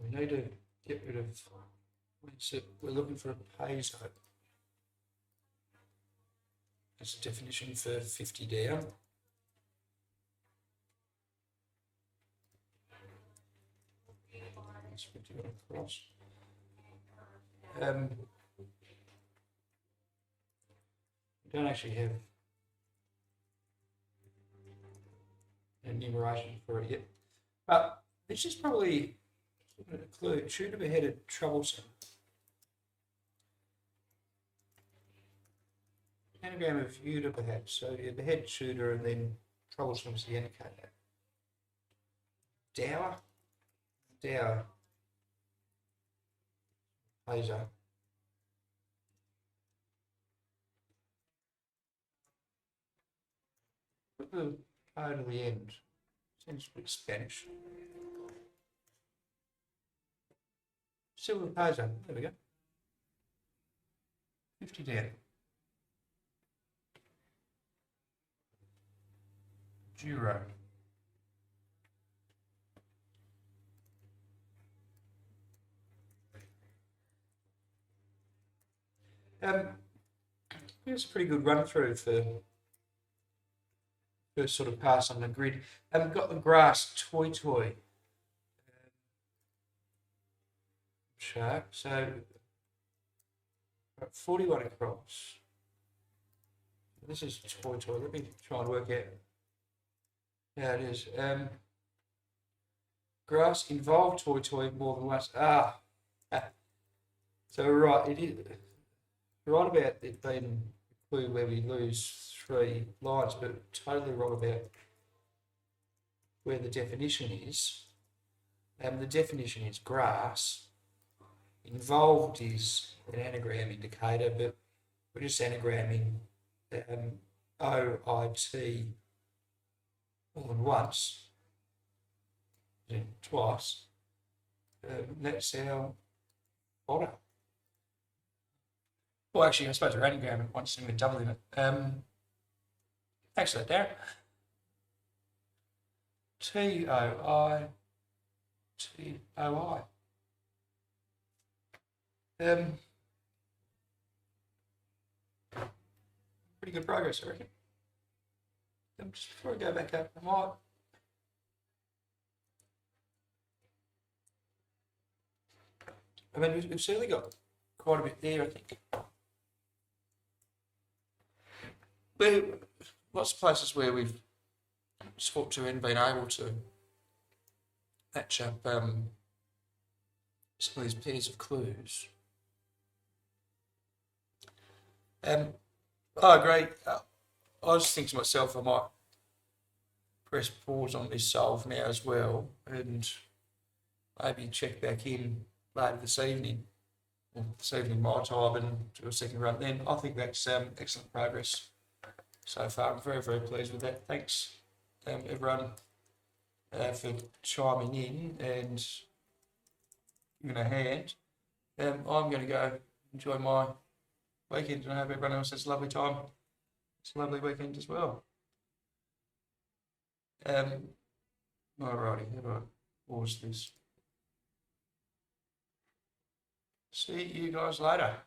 We need to get rid of, we're looking for a peso. That's a definition for 50 down. That's 51 across. We don't actually have an enumeration for it yet. But this is probably a clue. Tudor beheaded troublesome. Anagram of Tudor perhaps. So you behead Tudor and then troublesome is the indicator. Dower. Dower. Laser. Put the O to the end. Seems a bit Spanish. Silver Poser. There we go. 50 down. Duro. It's a pretty good run through for first sort of pass on the grid. We've got the grass toy. Sharp. So 41 across. This is toy. Let me try and work out. Yeah, it is. Grass involved toy more than once. So right, it is right about it being a clue where we lose 3 lines, but totally wrong about where the definition is. The definition is grass. Involved is an anagram indicator, but we're just anagramming OIT more than once, twice. That's our fodder. Well, actually, I suppose we're anagramming once and we're doubling it. Thanks for that, Darren. TOI. Pretty good progress, I reckon. Just before I go back up, we've certainly got quite a bit there, I think. Lots of places where we've swapped to and been able to match up some of these pairs of clues. Great. I was just thinking to myself, I might press pause on this solve now as well and maybe check back in later this evening my time, and do a second run then. I think that's excellent progress so far. I'm very, very pleased with that. Thanks, everyone, for chiming in and giving a hand. I'm going to go enjoy my weekend, and I hope everyone else has a lovely time. It's a lovely weekend as well. Alrighty, how do I pause this? See you guys later.